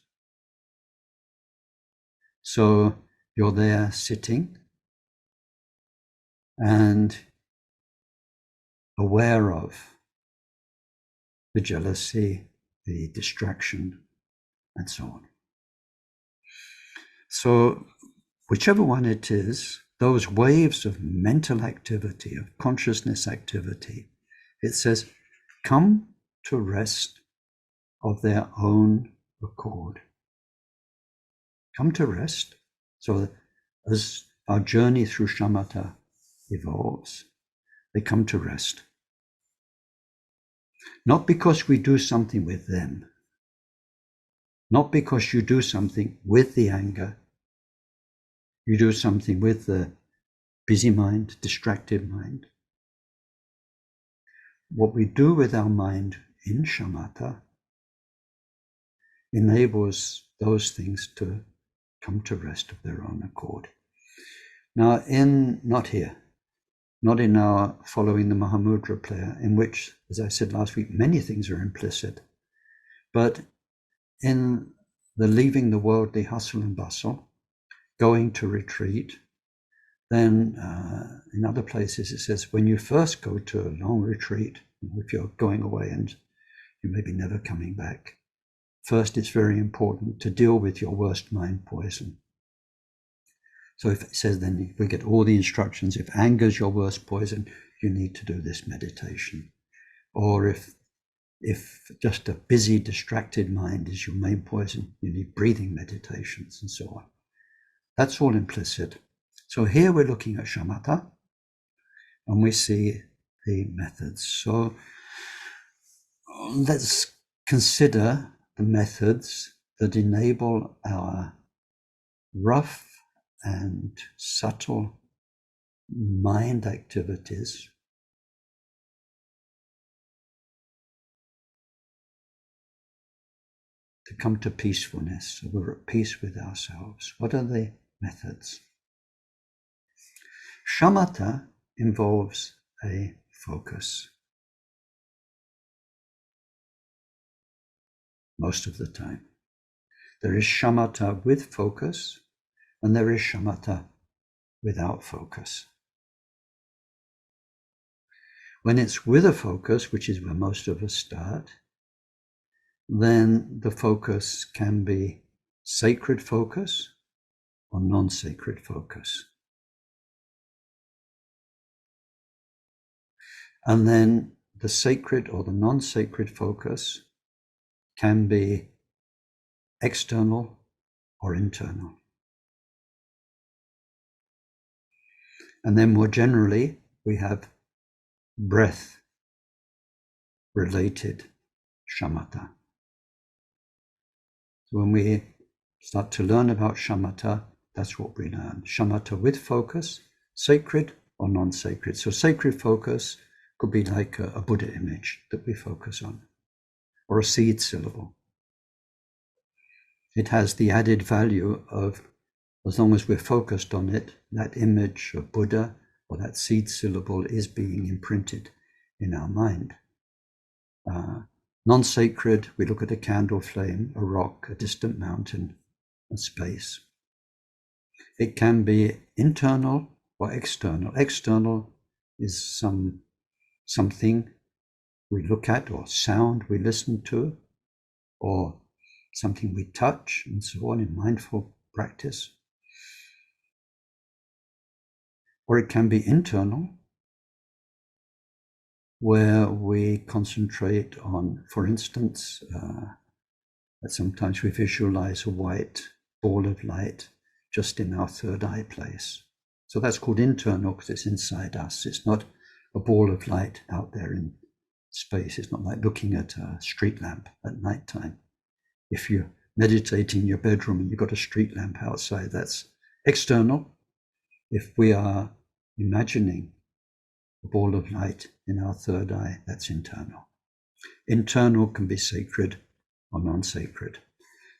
Speaker 1: So you're there sitting and aware of the jealousy, the distraction, and so on. So whichever one it is, those waves of mental activity, of consciousness activity, it says, come to rest of their own accord. Come to rest. So as our journey through shamatha evolves, they come to rest. Not because we do something with them, not because you do something with the anger, you do something with the busy mind, distracted mind. What we do with our mind in shamatha enables those things to come to rest of their own accord. Now, not in our following the Mahamudra prayer, in which, as I said last week, many things are implicit, but in the leaving the worldly hustle and bustle, going to retreat, then in other places it says, when you first go to a long retreat, if you're going away and you may be never coming back, first it's very important to deal with your worst mind poison. So if it says, then we get all the instructions, if anger is your worst poison, you need to do this meditation. Or if just a busy, distracted mind is your main poison, you need breathing meditations and so on. That's all implicit. So here we're looking at shamatha, and we see the methods. So let's consider the methods that enable our rough and subtle mind activities to come to peacefulness, so we're at peace with ourselves. What are the methods? Shamatha involves a focus most of the time. There is shamatha with focus, and there is shamatha without focus. When it's with a focus, which is where most of us start, then the focus can be sacred focus or non-sacred focus. And then the sacred or the non-sacred focus can be external or internal. And then more generally, we have breath related shamatha. So when we start to learn about shamatha, that's what we learn. Shamatha with focus, sacred or non-sacred. So sacred focus could be like a Buddha image that we focus on, or a seed syllable. It has the added value of, as long as we're focused on it, that image of Buddha or that seed syllable is being imprinted in our mind. Non-sacred, we look at a candle flame, a rock, a distant mountain, a space. It can be internal or external. External is something we look at, or sound we listen to, or something we touch, and so on in mindful practice. Or it can be internal, where we concentrate on, for instance, that sometimes we visualize a white ball of light just in our third eye place. So that's called internal because it's inside us. It's not a ball of light out there in space. It's not like looking at a street lamp at nighttime. If you're meditating in your bedroom and you've got a street lamp outside, that's external. If we are imagining a ball of light in our third eye, that's internal. Internal can be sacred or non-sacred.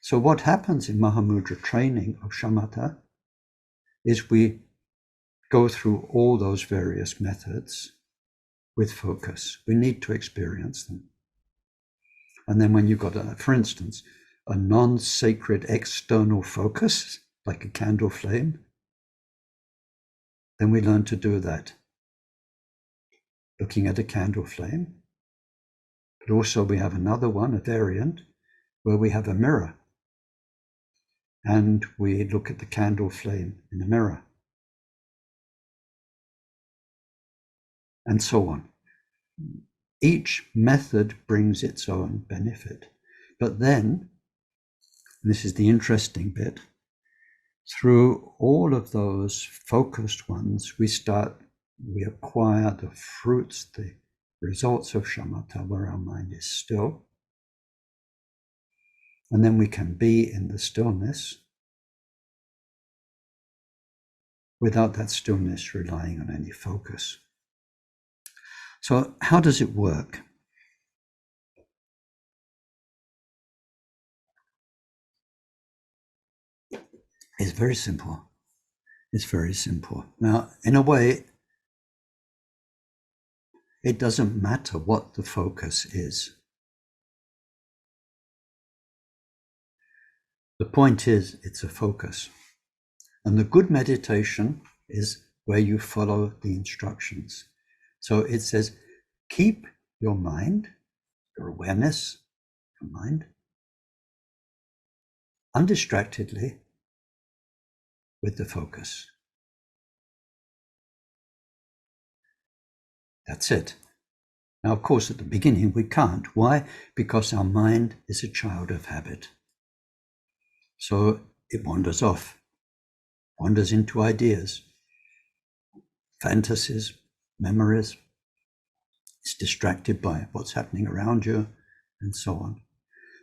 Speaker 1: So what happens in Mahamudra training of shamatha is we go through all those various methods with focus. We need to experience them. And then when you've got, for instance, a non-sacred external focus, like a candle flame, then we learn to do that. Looking at a candle flame. But also we have another one, a variant, where we have a mirror. And we look at the candle flame in the mirror. And so on. Each method brings its own benefit. But then, and this is the interesting bit, through all of those focused ones, we acquire the fruits, the results of shamatha, where our mind is still. And then we can be in the stillness without that stillness relying on any focus. So how does it work? It's very simple. It's very simple. Now, in a way, it doesn't matter what the focus is. The point is, it's a focus. And the good meditation is where you follow the instructions. So it says, keep your mind, your awareness, your mind, undistractedly with the focus. That's it. Now, of course, at the beginning, we can't. Why? Because our mind is a child of habit. So it wanders off, wanders into ideas, fantasies, memories. It's distracted by what's happening around you, and so on.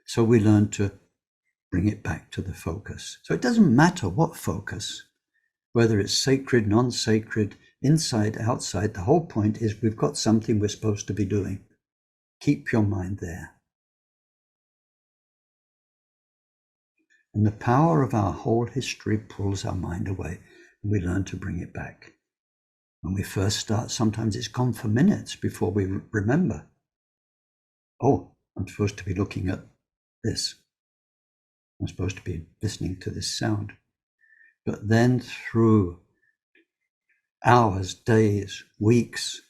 Speaker 1: So we learn to bring it back to the focus. So it doesn't matter what focus, whether it's sacred, non-sacred, inside, outside. The whole point is we've got something we're supposed to be doing. Keep your mind there. And the power of our whole history pulls our mind away, and we learn to bring it back. When we first start, sometimes it's gone for minutes before we remember. Oh, I'm supposed to be looking at this. I'm supposed to be listening to this sound. But then through hours, days, weeks,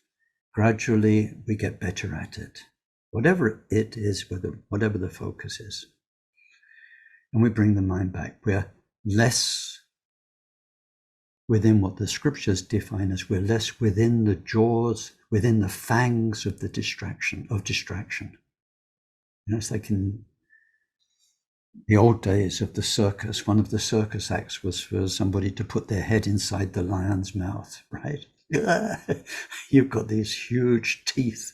Speaker 1: gradually we get better at it. Whatever it is, whatever the focus is. And we bring the mind back. We're less within what the scriptures define as we're less within the jaws, within the fangs of the distraction. You know, it's like in the old days of the circus, one of the circus acts was for somebody to put their head inside the lion's mouth, right? You've got these huge teeth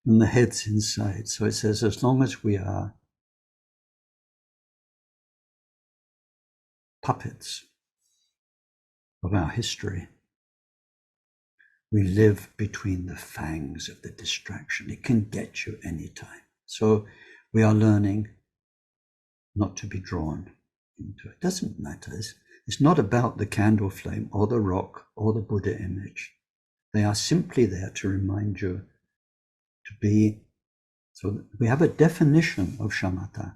Speaker 1: and the head's inside. So it says, as long as we are puppets of our history, we live between the fangs of the distraction. It can get you anytime. So we are learning not to be drawn into it. It doesn't matter. It's not about the candle flame or the rock or the Buddha image. They are simply there to remind you to be. So we have a definition of shamatha.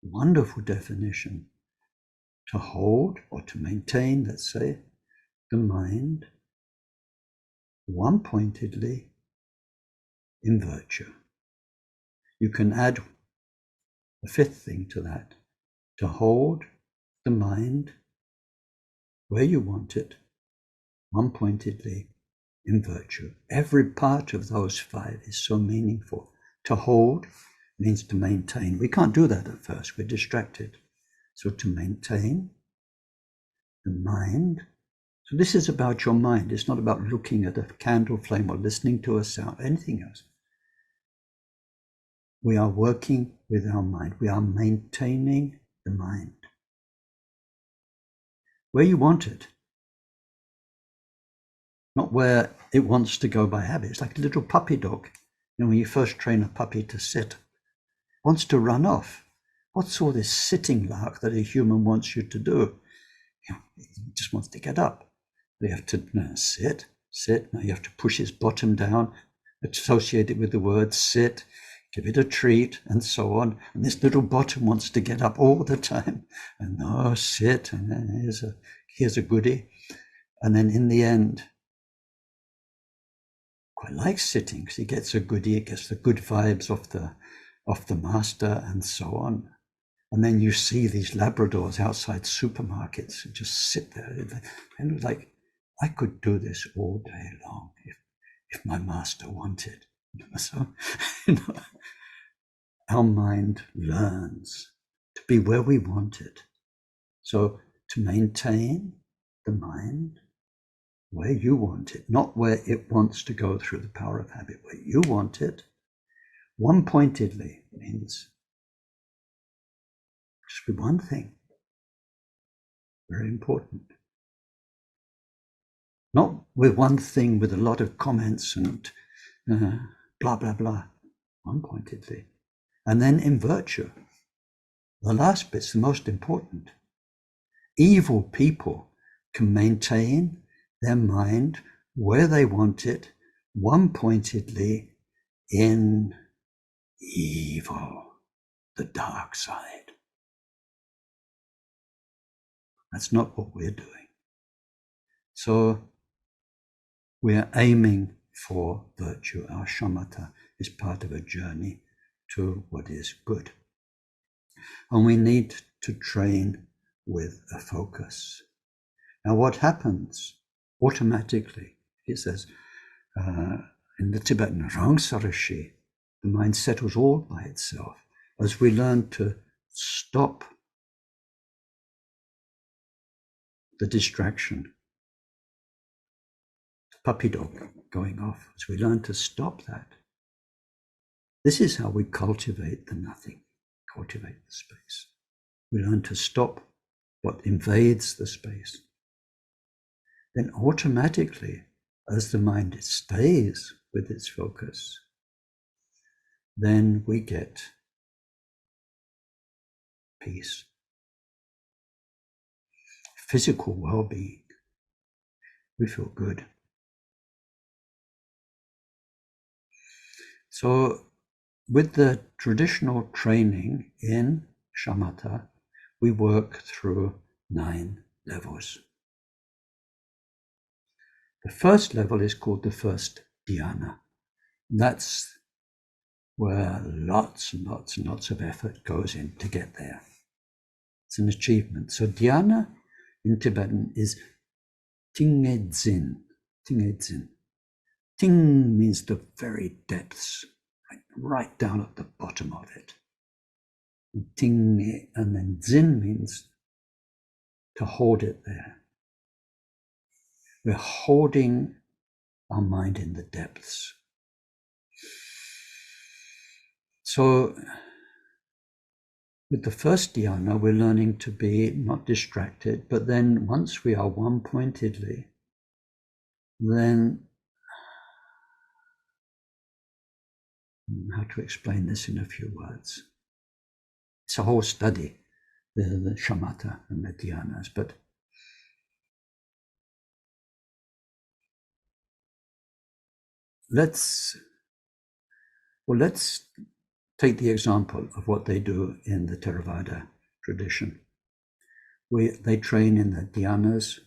Speaker 1: Wonderful definition. To hold or to maintain, let's say, the mind one-pointedly in virtue. You can add a fifth thing to that, to hold the mind where you want it, one-pointedly in virtue. Every part of those five is so meaningful. To hold means to maintain. We can't do that at first, we're distracted. So to maintain the mind. So this is about your mind. It's not about looking at a candle flame or listening to a sound, anything else. We are working with our mind. We are maintaining the mind. Where you want it. Not where it wants to go by habit. It's like a little puppy dog. You know, when you first train a puppy to sit, it wants to run off. What's all this sitting lark that a human wants you to do? He just wants to get up. You have to sit. Now you have to push his bottom down, associate it with the word sit, give it a treat, and so on. And this little bottom wants to get up all the time. And sit, and then here's a goodie. And then in the end, quite likes sitting because he gets a goodie, it gets the good vibes off the master, and so on. And then you see these Labradors outside supermarkets who just sit there. And it's like, I could do this all day long if my master wanted. So, our mind learns to be where we want it. So to maintain the mind where you want it, not where it wants to go through the power of habit, where you want it, one-pointedly means just with one thing. Very important. Not with one thing with a lot of comments and blah, blah, blah. One-pointedly. And then in virtue. The last bit's the most important. Evil people can maintain their mind where they want it, one-pointedly in evil, the dark side. That's not what we're doing. So we're aiming for virtue. Our shamatha is part of a journey to what is good. And we need to train with a focus. Now what happens automatically, he says, in the Tibetan Rangsarashi, the mind settles all by itself as we learn to stop the distraction, the puppy dog going off, as we learn to stop that. This is how we cultivate the nothing, cultivate the space. We learn to stop what invades the space. Then automatically, as the mind stays with its focus, then we get peace, physical well-being. We feel good. So with the traditional training in shamatha, we work through 9 levels. The first level is called the first dhyana. That's where lots and lots and lots of effort goes in to get there. It's an achievement. So dhyana in Tibetan is tingedzin. Tingedzin. Ting means the very depths, right down at the bottom of it. Ting, and then zin means to hold it there. We're holding our mind in the depths. So with the first dhyana, we're learning to be not distracted, but then once we are one-pointedly, then how to explain this in a few words? It's a whole study, the shamatha and the dhyanas, but let's take the example of what they do in the Theravada tradition. They train in the dhyanas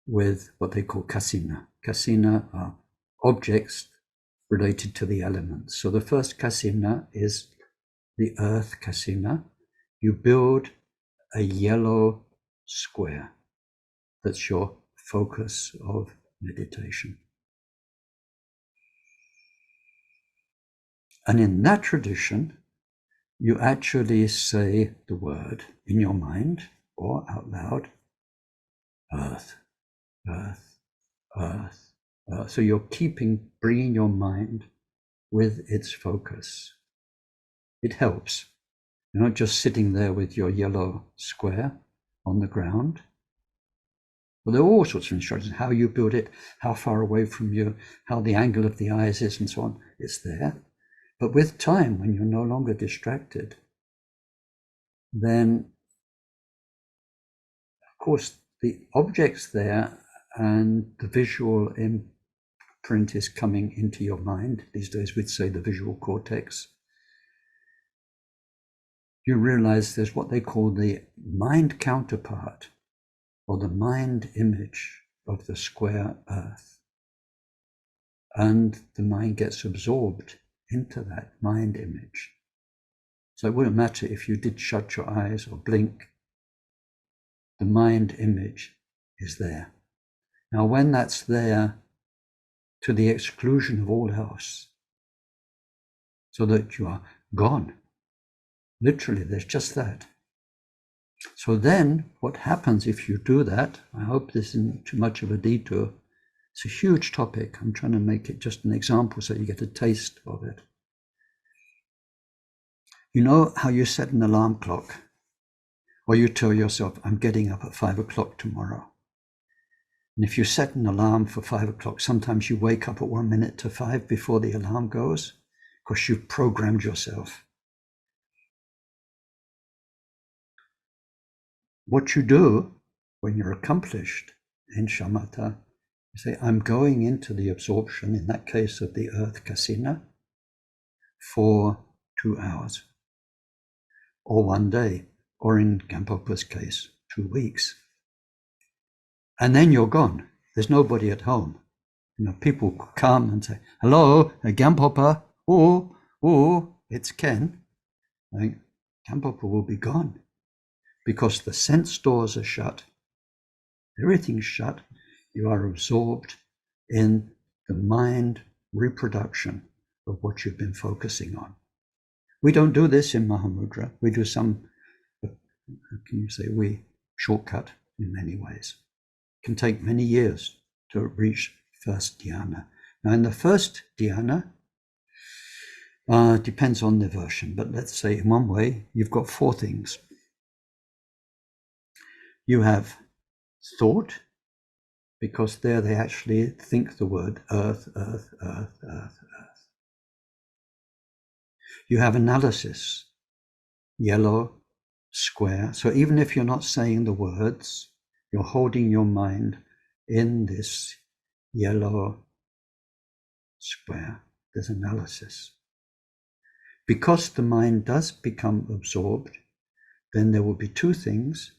Speaker 1: with what they call kasina. Kasina are objects related to the elements. So the first kasina is the earth kasina. You build a yellow square. That's your focus of meditation. And in that tradition, you actually say the word in your mind or out loud, earth, earth, earth, earth. So you're bringing your mind with its focus. It helps. You're not just sitting there with your yellow square on the ground. Well, there are all sorts of instructions, how you build it, how far away from you, how the angle of the eyes is, and so on. It's there. But with time, when you're no longer distracted, then of course the object's there and the visual imprint is coming into your mind. These days we'd say the visual cortex. You realize there's what they call the mind counterpart, or the mind image of the square earth. And the mind gets absorbed into that mind image. So it wouldn't matter if you did shut your eyes or blink, the mind image is there. Now, when that's there to the exclusion of all else, so that you are gone, literally, there's just that. So then what happens if you do that? I hope this isn't too much of a detour. It's a huge topic. I'm trying to make it just an example so you get a taste of it. You know how you set an alarm clock, or you tell yourself, I'm getting up at 5 o'clock tomorrow. And if you set an alarm for 5 o'clock, sometimes you wake up at 1 minute to 5 before the alarm goes, because you've programmed yourself. What you do when you're accomplished in shamatha, you say, I'm going into the absorption, in that case of the earth kasina, for 2 hours, or 1 day, or in Khenpoken's case, 2 weeks. And then you're gone. There's nobody at home. You know, people come and say, hello, Khenpoken, it's Ken. I think Khenpoken will be gone because the sense doors are shut. Everything's shut. You are absorbed in the mind reproduction of what you've been focusing on. We don't do this in Mahamudra. We do some, can you say, we shortcut in many ways. It can take many years to reach first dhyana. Now in the first dhyana, depends on the version, but let's say in one way, you've got 4 things. You have thought, because there they actually think the word earth, earth, earth, earth, earth. You have analysis, yellow, square. So even if you're not saying the words, you're holding your mind in this yellow square. There's analysis. Because the mind does become absorbed, then there will be 2 things: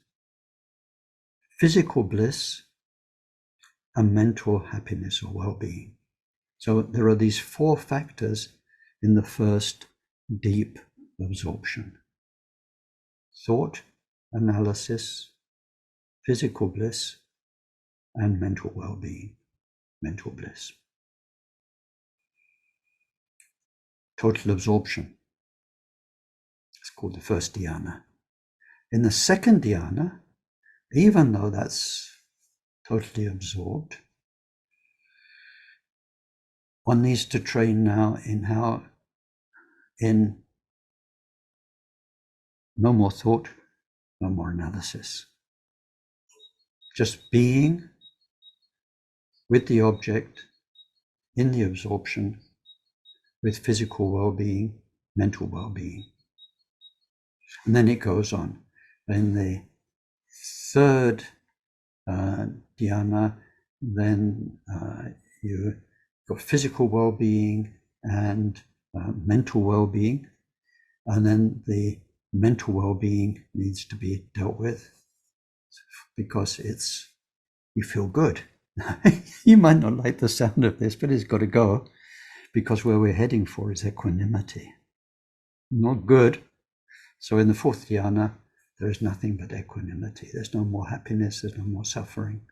Speaker 1: physical bliss and mental happiness or well-being. So there are these 4 factors in the first deep absorption: thought, analysis, physical bliss, and mental well-being, mental bliss. Total absorption. It's called the first dhyana. In the second dhyana, even though that's totally absorbed, one needs to train now in no more thought, no more analysis. Just being with the object in the absorption with physical well-being, mental well-being. And then it goes on. In the third dhyana, then you've got physical well-being and mental well-being. And then the mental well-being needs to be dealt with because you feel good. You might not like the sound of this, but it's got to go, because where we're heading for is equanimity. Not good. So in the 4th dhyana, there is nothing but equanimity. There's no more happiness, there's no more suffering.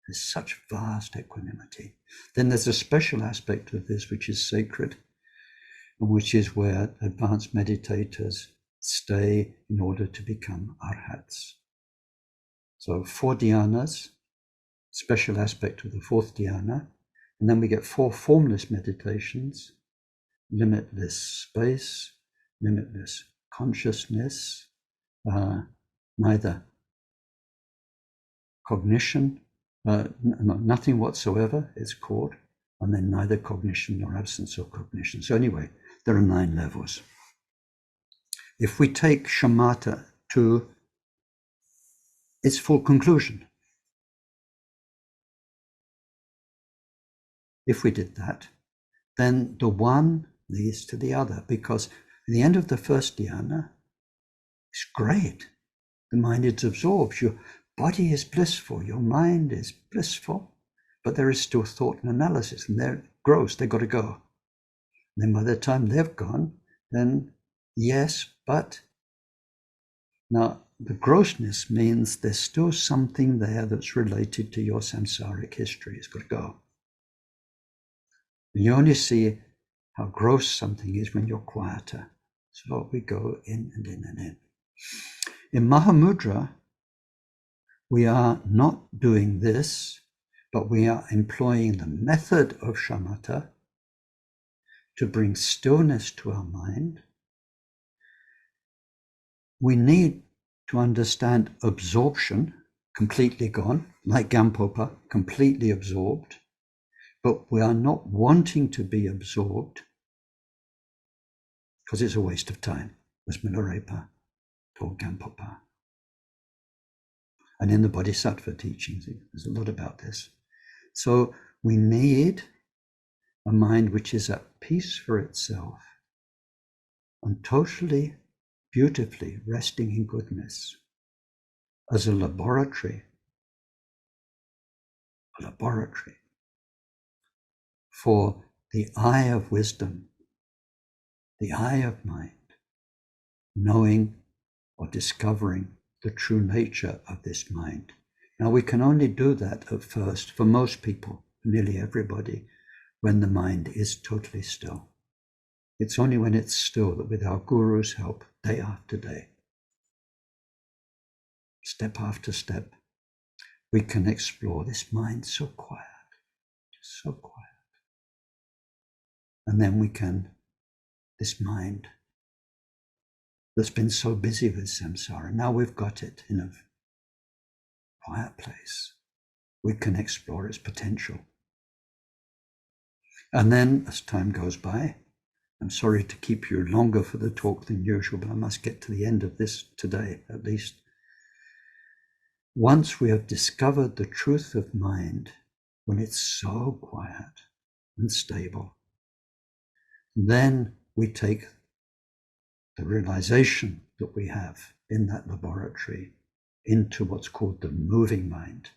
Speaker 1: There's such vast equanimity. Then there's a special aspect of this which is sacred, and which is where advanced meditators stay in order to become arhats. So 4 dhyanas, special aspect of the 4th dhyana, and then we get 4 formless meditations: limitless space, limitless consciousness, neither cognition, nothing whatsoever, it's called, and then neither cognition nor absence of cognition. So anyway, there are 9 levels. If we take shamatha to its full conclusion. If we did that, then the one leads to the other, because at the end of the first dhyana, it's great. The mind is absorbed. Your body is blissful. Your mind is blissful. But there is still thought and analysis, and they're gross. They've got to go. And then by the time they've gone, then yes, but. Now, the grossness means there's still something there that's related to your samsaric history. It's got to go. And you only see how gross something is when you're quieter. So we go in and in and in. In Mahamudra, we are not doing this, but we are employing the method of shamatha to bring stillness to our mind. We need to understand absorption, completely gone, like Gampopa, completely absorbed, but we are not wanting to be absorbed because it's a waste of time, as Milarepa told Gampopa. And in the Bodhisattva teachings, there's a lot about this. So we need a mind which is at peace for itself and totally, beautifully resting in goodness as a laboratory for the eye of wisdom, the eye of mind, knowing or discovering the true nature of this mind. Now, we can only do that at first, for most people, nearly everybody, when the mind is totally still. It's only when it's still that, with our guru's help, day after day, step after step, we can explore this mind so quiet, so quiet. And then we can, this mind that's been so busy with samsara, now we've got it in a quiet place. We can explore its potential. And then, as time goes by, I'm sorry to keep you longer for the talk than usual, but I must get to the end of this today, at least. Once we have discovered the truth of mind, when it's so quiet and stable, then we take the realization that we have in that laboratory into what's called the moving mind,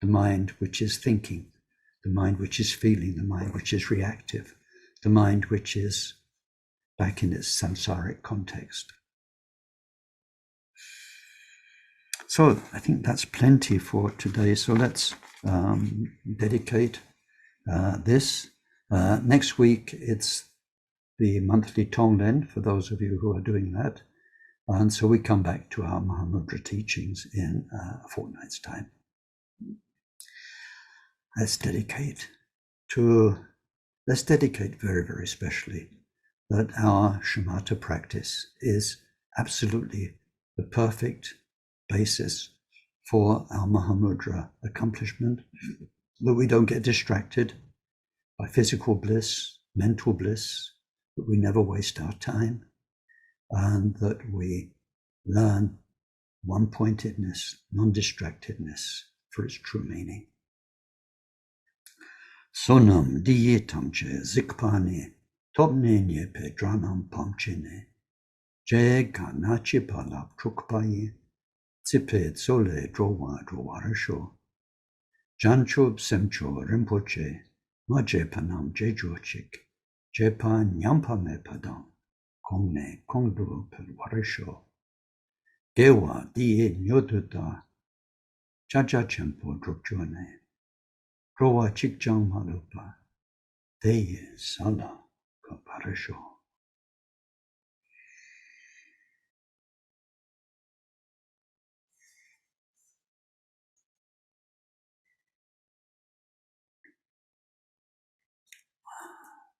Speaker 1: the mind which is thinking, the mind which is feeling, the mind which is reactive, the mind which is back in its samsaric context. So I think that's plenty for today. So let's dedicate this. Next week, it's the monthly Tonglen, for those of you who are doing that. And so we come back to our Mahamudra teachings in a fortnight's time. Let's dedicate very, very specially that our shamatha practice is absolutely the perfect basis for our Mahamudra accomplishment, that we don't get distracted by physical bliss, mental bliss, that we never waste our time, and that we learn one-pointedness, non-distractedness for its true meaning. Sonam diye tamche zikpane topne nye pedranam pamchene je kanachi palap trukpaye zipe tsole drowa drowarasho janchob semcho rinpoche maje panam jejochik jepa nyampa me padam kongne kongdu perwarasho dewa diye nyoduta chacha chenpo drukjone Rowa chikjang malupa, deye sala kaparasho.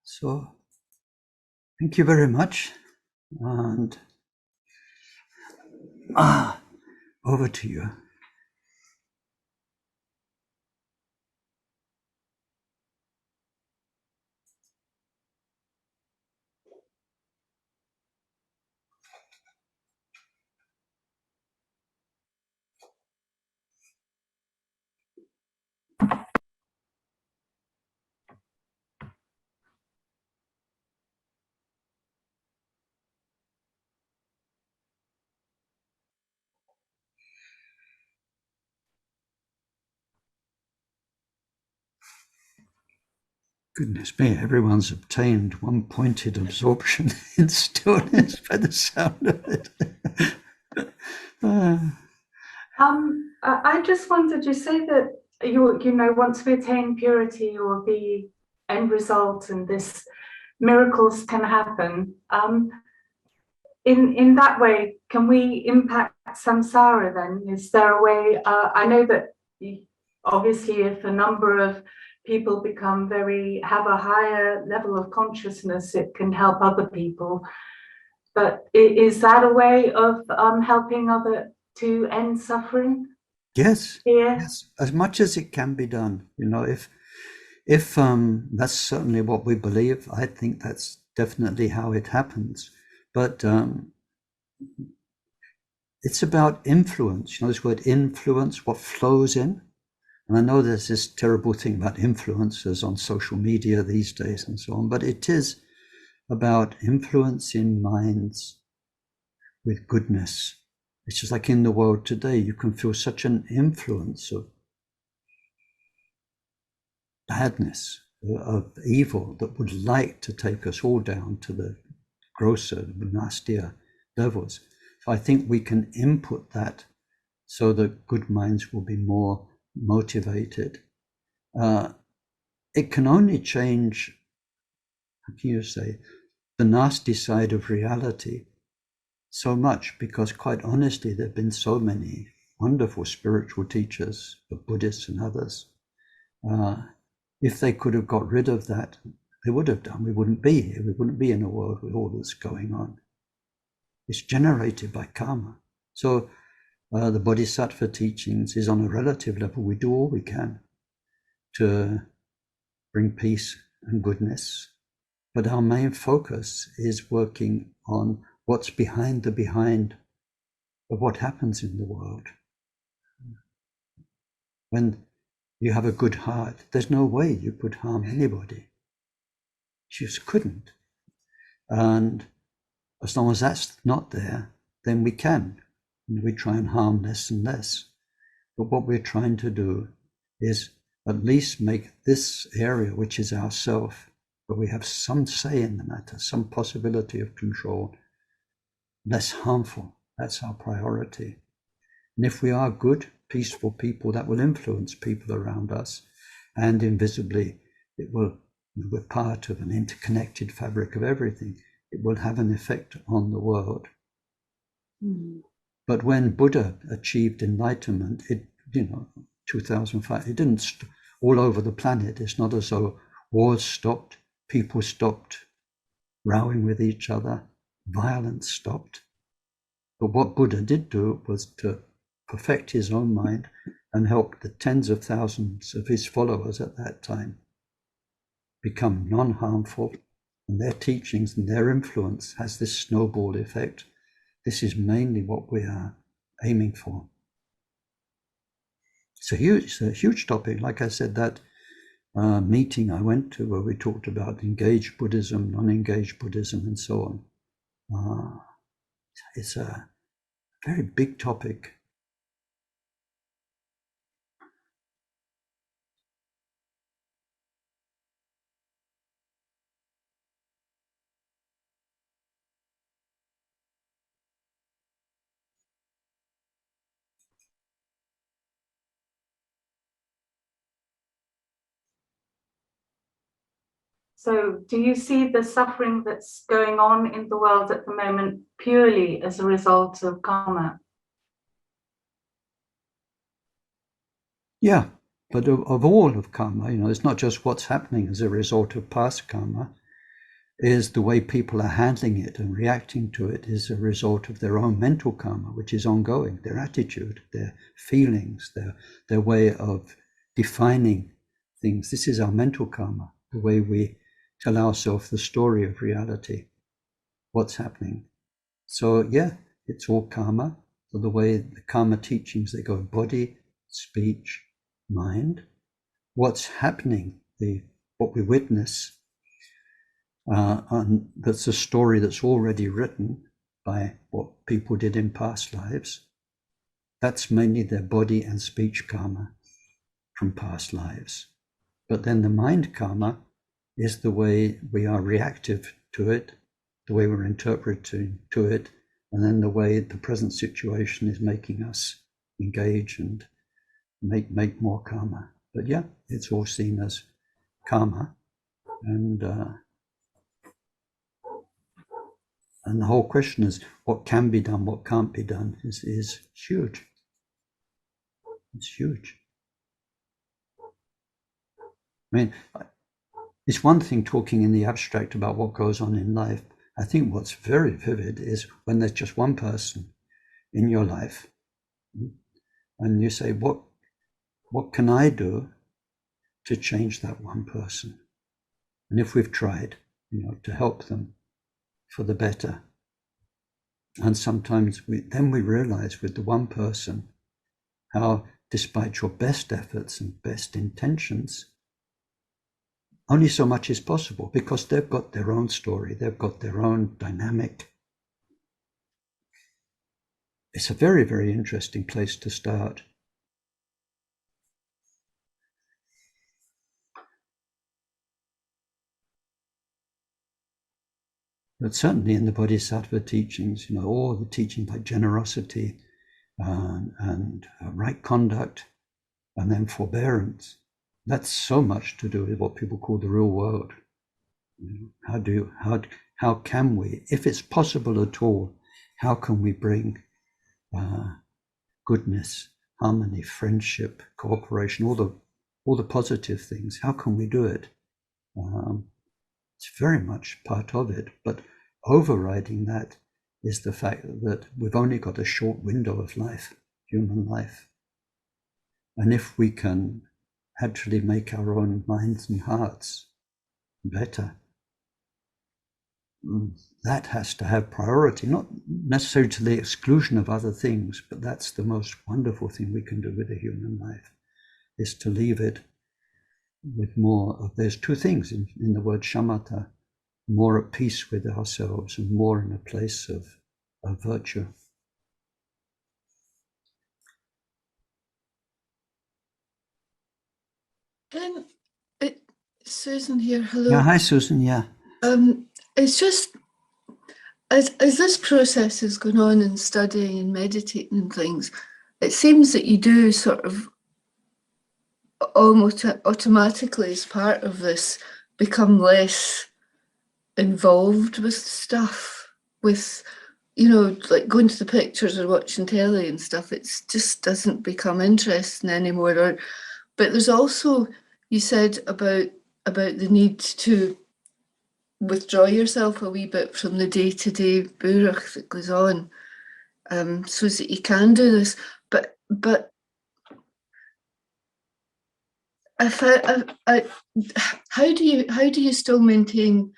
Speaker 1: So, thank you very much, and over to you. Goodness me, everyone's obtained one pointed absorption in stillness by the sound of it.
Speaker 2: I just wanted to say that once we attain purity or the end result, and this miracles can happen. In that way, can we impact samsara then? Is there a way? I know that obviously, if a number of people have a higher level of consciousness, it can help other people. But is that a way of helping other to end suffering?
Speaker 1: Yes,
Speaker 2: Yeah.
Speaker 1: yes, as much as it can be done. If that's certainly what we believe, I think that's definitely how it happens. But it's about influence. This word influence, what flows in. And I know there's this terrible thing about influencers on social media these days and so on, but it is about influencing minds with goodness. It's just like in the world today, you can feel such an influence of badness, of evil that would like to take us all down to the grosser, nastier levels. So I think we can input that so that good minds will be more motivated. It can only change, how can you say, the nasty side of reality so much, because quite honestly, there have been so many wonderful spiritual teachers, the Buddhists and others. If they could have got rid of that, they would have done. We wouldn't be here. We wouldn't be in a world with all this going on. It's generated by karma. So the Bodhisattva teachings is on a relative level. We do all we can to bring peace and goodness. But our main focus is working on what's behind the behind of what happens in the world. When you have a good heart, there's no way you could harm anybody. You just couldn't. And as long as that's not there, then we can. And we try and harm less and less. But what we're trying to do is at least make this area, which is ourself, where we have some say in the matter, some possibility of control, less harmful. That's our priority. And if we are good, peaceful people, that will influence people around us. And invisibly, it will, we're part of an interconnected fabric of everything. It will have an effect on the world. Mm. But when Buddha achieved enlightenment, 2005, it didn't all over the planet. It's not as though wars stopped, people stopped rowing with each other, violence stopped. But what Buddha did do was to perfect his own mind and help the tens of thousands of his followers at that time become non-harmful, and their teachings and their influence has this snowball effect. This is mainly what we are aiming for. It's a huge topic. Like I said, that meeting I went to where we talked about engaged Buddhism, non-engaged Buddhism, and so on. It's a very big topic.
Speaker 2: So do you see the suffering that's going on in the world at the moment purely as a result of karma?
Speaker 1: Yeah, but of all of karma, it's not just what's happening as a result of past karma, is the way people are handling it and reacting to it is a result of their own mental karma, which is ongoing, their attitude, their feelings, their way of defining things. This is our mental karma, the way we tell ourselves the story of reality, what's happening. So yeah, it's all karma. So the way the karma teachings, they go body, speech, mind. What's happening, what we witness, and that's a story that's already written by what people did in past lives. That's mainly their body and speech karma from past lives. But then the mind karma is the way we are reactive to it, the way we're interpreting to it, and then the way the present situation is making us engage and make more karma. But yeah, it's all seen as karma, and the whole question is what can be done, what can't be done is huge. It's huge. I mean, it's one thing talking in the abstract about what goes on in life. I think what's very vivid is when there's just one person in your life, and you say, what can I do to change that one person? And if we've tried, to help them for the better, and sometimes we realize with the one person how, despite your best efforts and best intentions, only so much is possible because they've got their own story, they've got their own dynamic. It's a very, very interesting place to start. But certainly in the Bodhisattva teachings, all the teachings like generosity and right conduct, and then forbearance, that's so much to do with what people call the real world. How can we, if it's possible at all, how can we bring goodness, harmony, friendship, cooperation, all the positive things? How can we do it? It's very much part of it, but overriding that is the fact that we've only got a short window of life, human life. And if we can actually make our own minds and hearts better, that has to have priority, not necessarily to the exclusion of other things, but that's the most wonderful thing we can do with a human life, is to leave it with more of, there's two things in the word shamatha, more at peace with ourselves and more in a place of virtue.
Speaker 3: Susan here, hello.
Speaker 1: Yeah, hi Susan, yeah.
Speaker 3: It's just, as this process is going on and studying and meditating and things, it seems that you do sort of almost automatically, as part of this, become less involved with stuff, with, like going to the pictures or watching telly and stuff. It just doesn't become interesting anymore. But there's also, you said about the need to withdraw yourself a wee bit from the day-to-day burach that goes on, so that you can do this. But how do you still maintain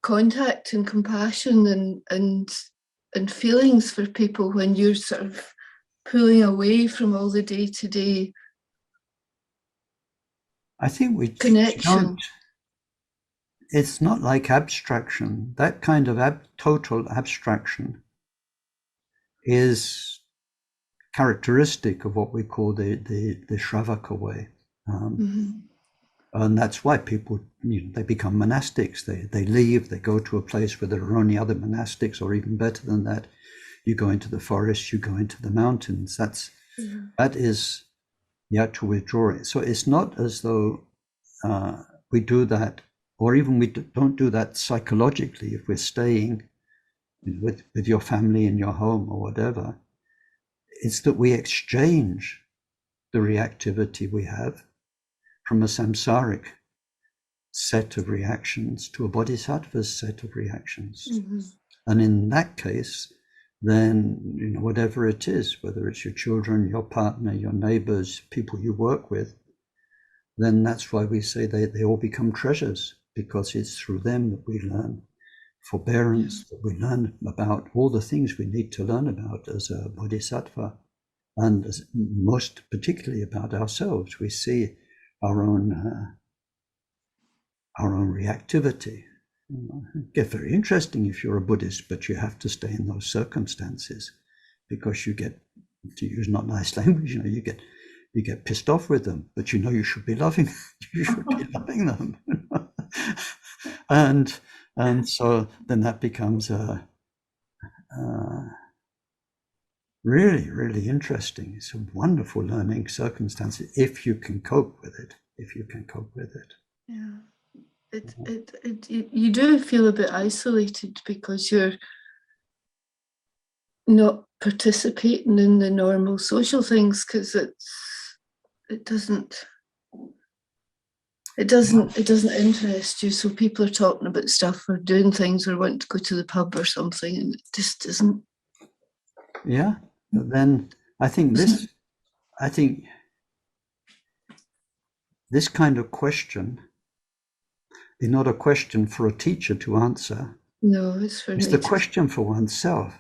Speaker 3: contact and compassion and feelings for people when you're sort of pulling away from all the day-to-day?
Speaker 1: I think we
Speaker 3: connection.
Speaker 1: Don't. It's not like abstraction. That kind of total abstraction is characteristic of what we call the Shravaka way. And that's why people, they become monastics. They leave, they go to a place where there are only other monastics, or even better than that, you go into the forest, you go into the mountains. That is the actual withdrawing. So it's not as though we do that, or even we don't do that psychologically if we're staying with your family in your home or whatever. It's that we exchange the reactivity we have from a samsaric set of reactions to a bodhisattva's set of reactions. And in that case, then, whatever it is, whether it's your children, your partner, your neighbors, people you work with, then that's why we say they all become treasures, because it's through them that we learn forbearance, that we learn about all the things we need to learn about as a bodhisattva, and most particularly about ourselves. We see our own reactivity. It gets very interesting if you're a Buddhist, but you have to stay in those circumstances, because you get, to use not nice language, you get pissed off with them, but you should be loving them. and so then that becomes really, really interesting. It's a wonderful learning circumstance if you can cope with it.
Speaker 3: Yeah. You do feel a bit isolated because you're not participating in the normal social things, because it doesn't interest you. So people are talking about stuff or doing things or want to go to the pub or something, and it just isn't.
Speaker 1: Yeah. But then I think this kind of question is not a question for a teacher to answer.
Speaker 3: No, it's
Speaker 1: the question for oneself.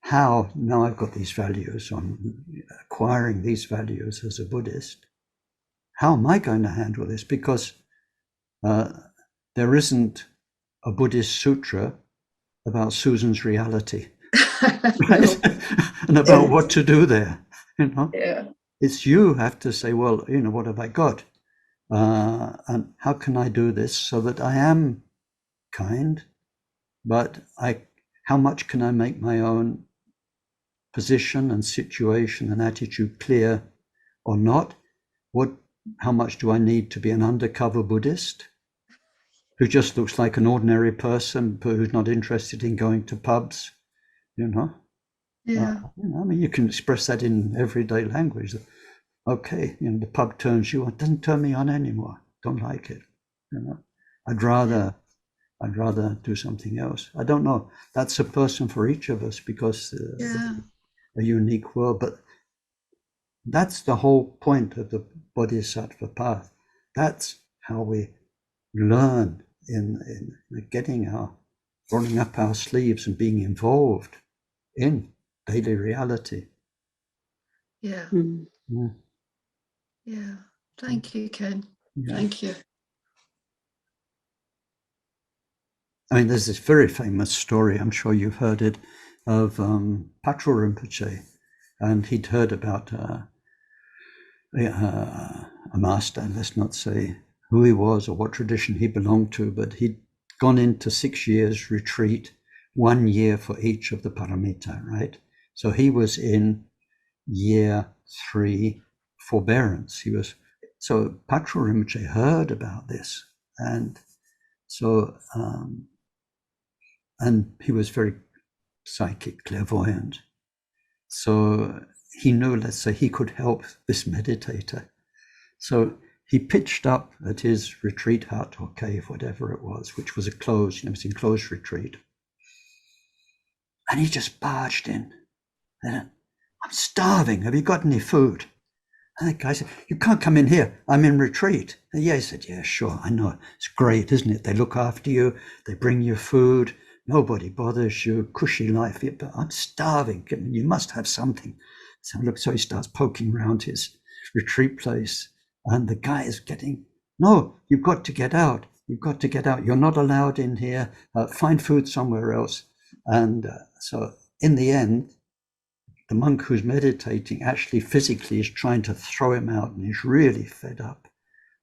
Speaker 1: How, now I've got these values, I'm acquiring these values as a Buddhist, how am I going to handle this? Because there isn't a Buddhist sutra about Susan's reality, right? And about what to do there,
Speaker 3: Yeah.
Speaker 1: It's you have to say, well, what have I got? And how can I do this so that I am kind, but how much can I make my own position and situation and attitude clear or not? How much do I need to be an undercover Buddhist who just looks like an ordinary person who's not interested in going to pubs?
Speaker 3: Yeah.
Speaker 1: I mean, you can express that in everyday language. Okay, the pub turns you on. It doesn't turn me on anymore. Don't like it. I'd rather do something else. I don't know. That's a person for each of us, because a unique world. But that's the whole point of the Bodhisattva path. That's how we learn in rolling up our sleeves and being involved in daily reality.
Speaker 3: Yeah.
Speaker 1: Yeah.
Speaker 3: Yeah. Thank you, Ken.
Speaker 1: Yeah.
Speaker 3: Thank you.
Speaker 1: I mean, there's this very famous story, I'm sure you've heard it, of Patrul Rinpoche, and he'd heard about a master, let's not say who he was or what tradition he belonged to, but he'd gone into 6 years retreat, 1 year for each of the paramita, right? So he was in year 3 forbearance. So Patrul Rinpoche heard about this, and so and he was very psychic, clairvoyant. So he knew, let's say, he could help this meditator. So he pitched up at his retreat hut or cave, whatever it was, which was a closed, it was an enclosed retreat. And he just barged in. I'm starving. Have you got any food? And the guy said, you can't come in here. I'm in retreat. And he said, yeah, sure, I know. It's great, isn't it? They look after you. They bring you food. Nobody bothers you. Cushy life. But I'm starving. You must have something. So he starts poking around his retreat place. And the guy is no, you've got to get out. You've got to get out. You're not allowed in here. Find food somewhere else. And so in the end, the monk who's meditating actually physically is trying to throw him out, and he's really fed up.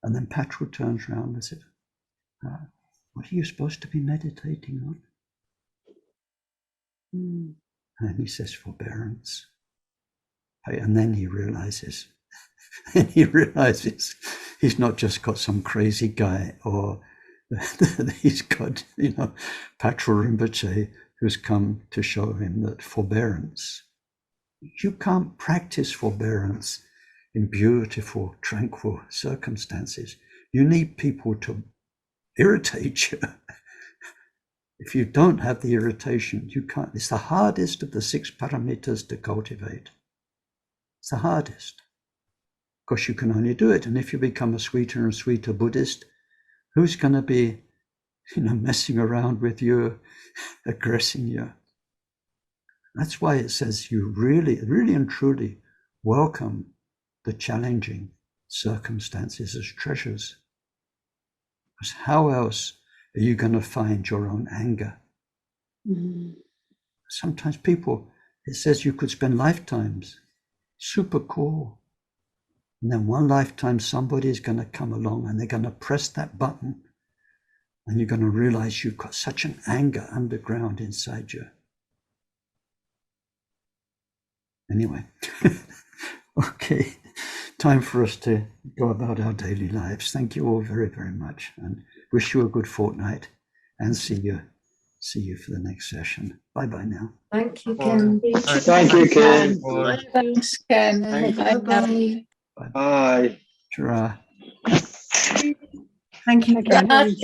Speaker 1: And then Patrul turns around and said, what are you supposed to be meditating on? And he says, forbearance. And then he realizes, he's not just got some crazy guy, or he's got, Patrul Rinpoche who's come to show him that forbearance, you can't practice forbearance in beautiful, tranquil circumstances. You need people to irritate you. If you don't have the irritation, you can't. It's the hardest of the 6 paramitas to cultivate. It's the hardest. Of course, you can only do it. And if you become a sweeter and sweeter Buddhist, who's going to be, messing around with you, aggressing you? That's why it says you really, really and truly welcome the challenging circumstances as treasures. Because how else are you going to find your own anger? Sometimes it says you could spend lifetimes. Super cool. And then one lifetime, somebody is going to come along and they're going to press that button And you're going to realize you've got such an anger underground inside you. Anyway, okay, time for us to go about our daily lives. Thank you all very, very much, and wish you a good fortnight, and see you for the next session. Bye-bye now.
Speaker 3: Thank you, Ken.
Speaker 4: Thank you, Ken.
Speaker 5: Thanks, Ken.
Speaker 3: Bye-bye.
Speaker 4: Bye.
Speaker 1: Ta-ra.
Speaker 5: Thank you, Ken.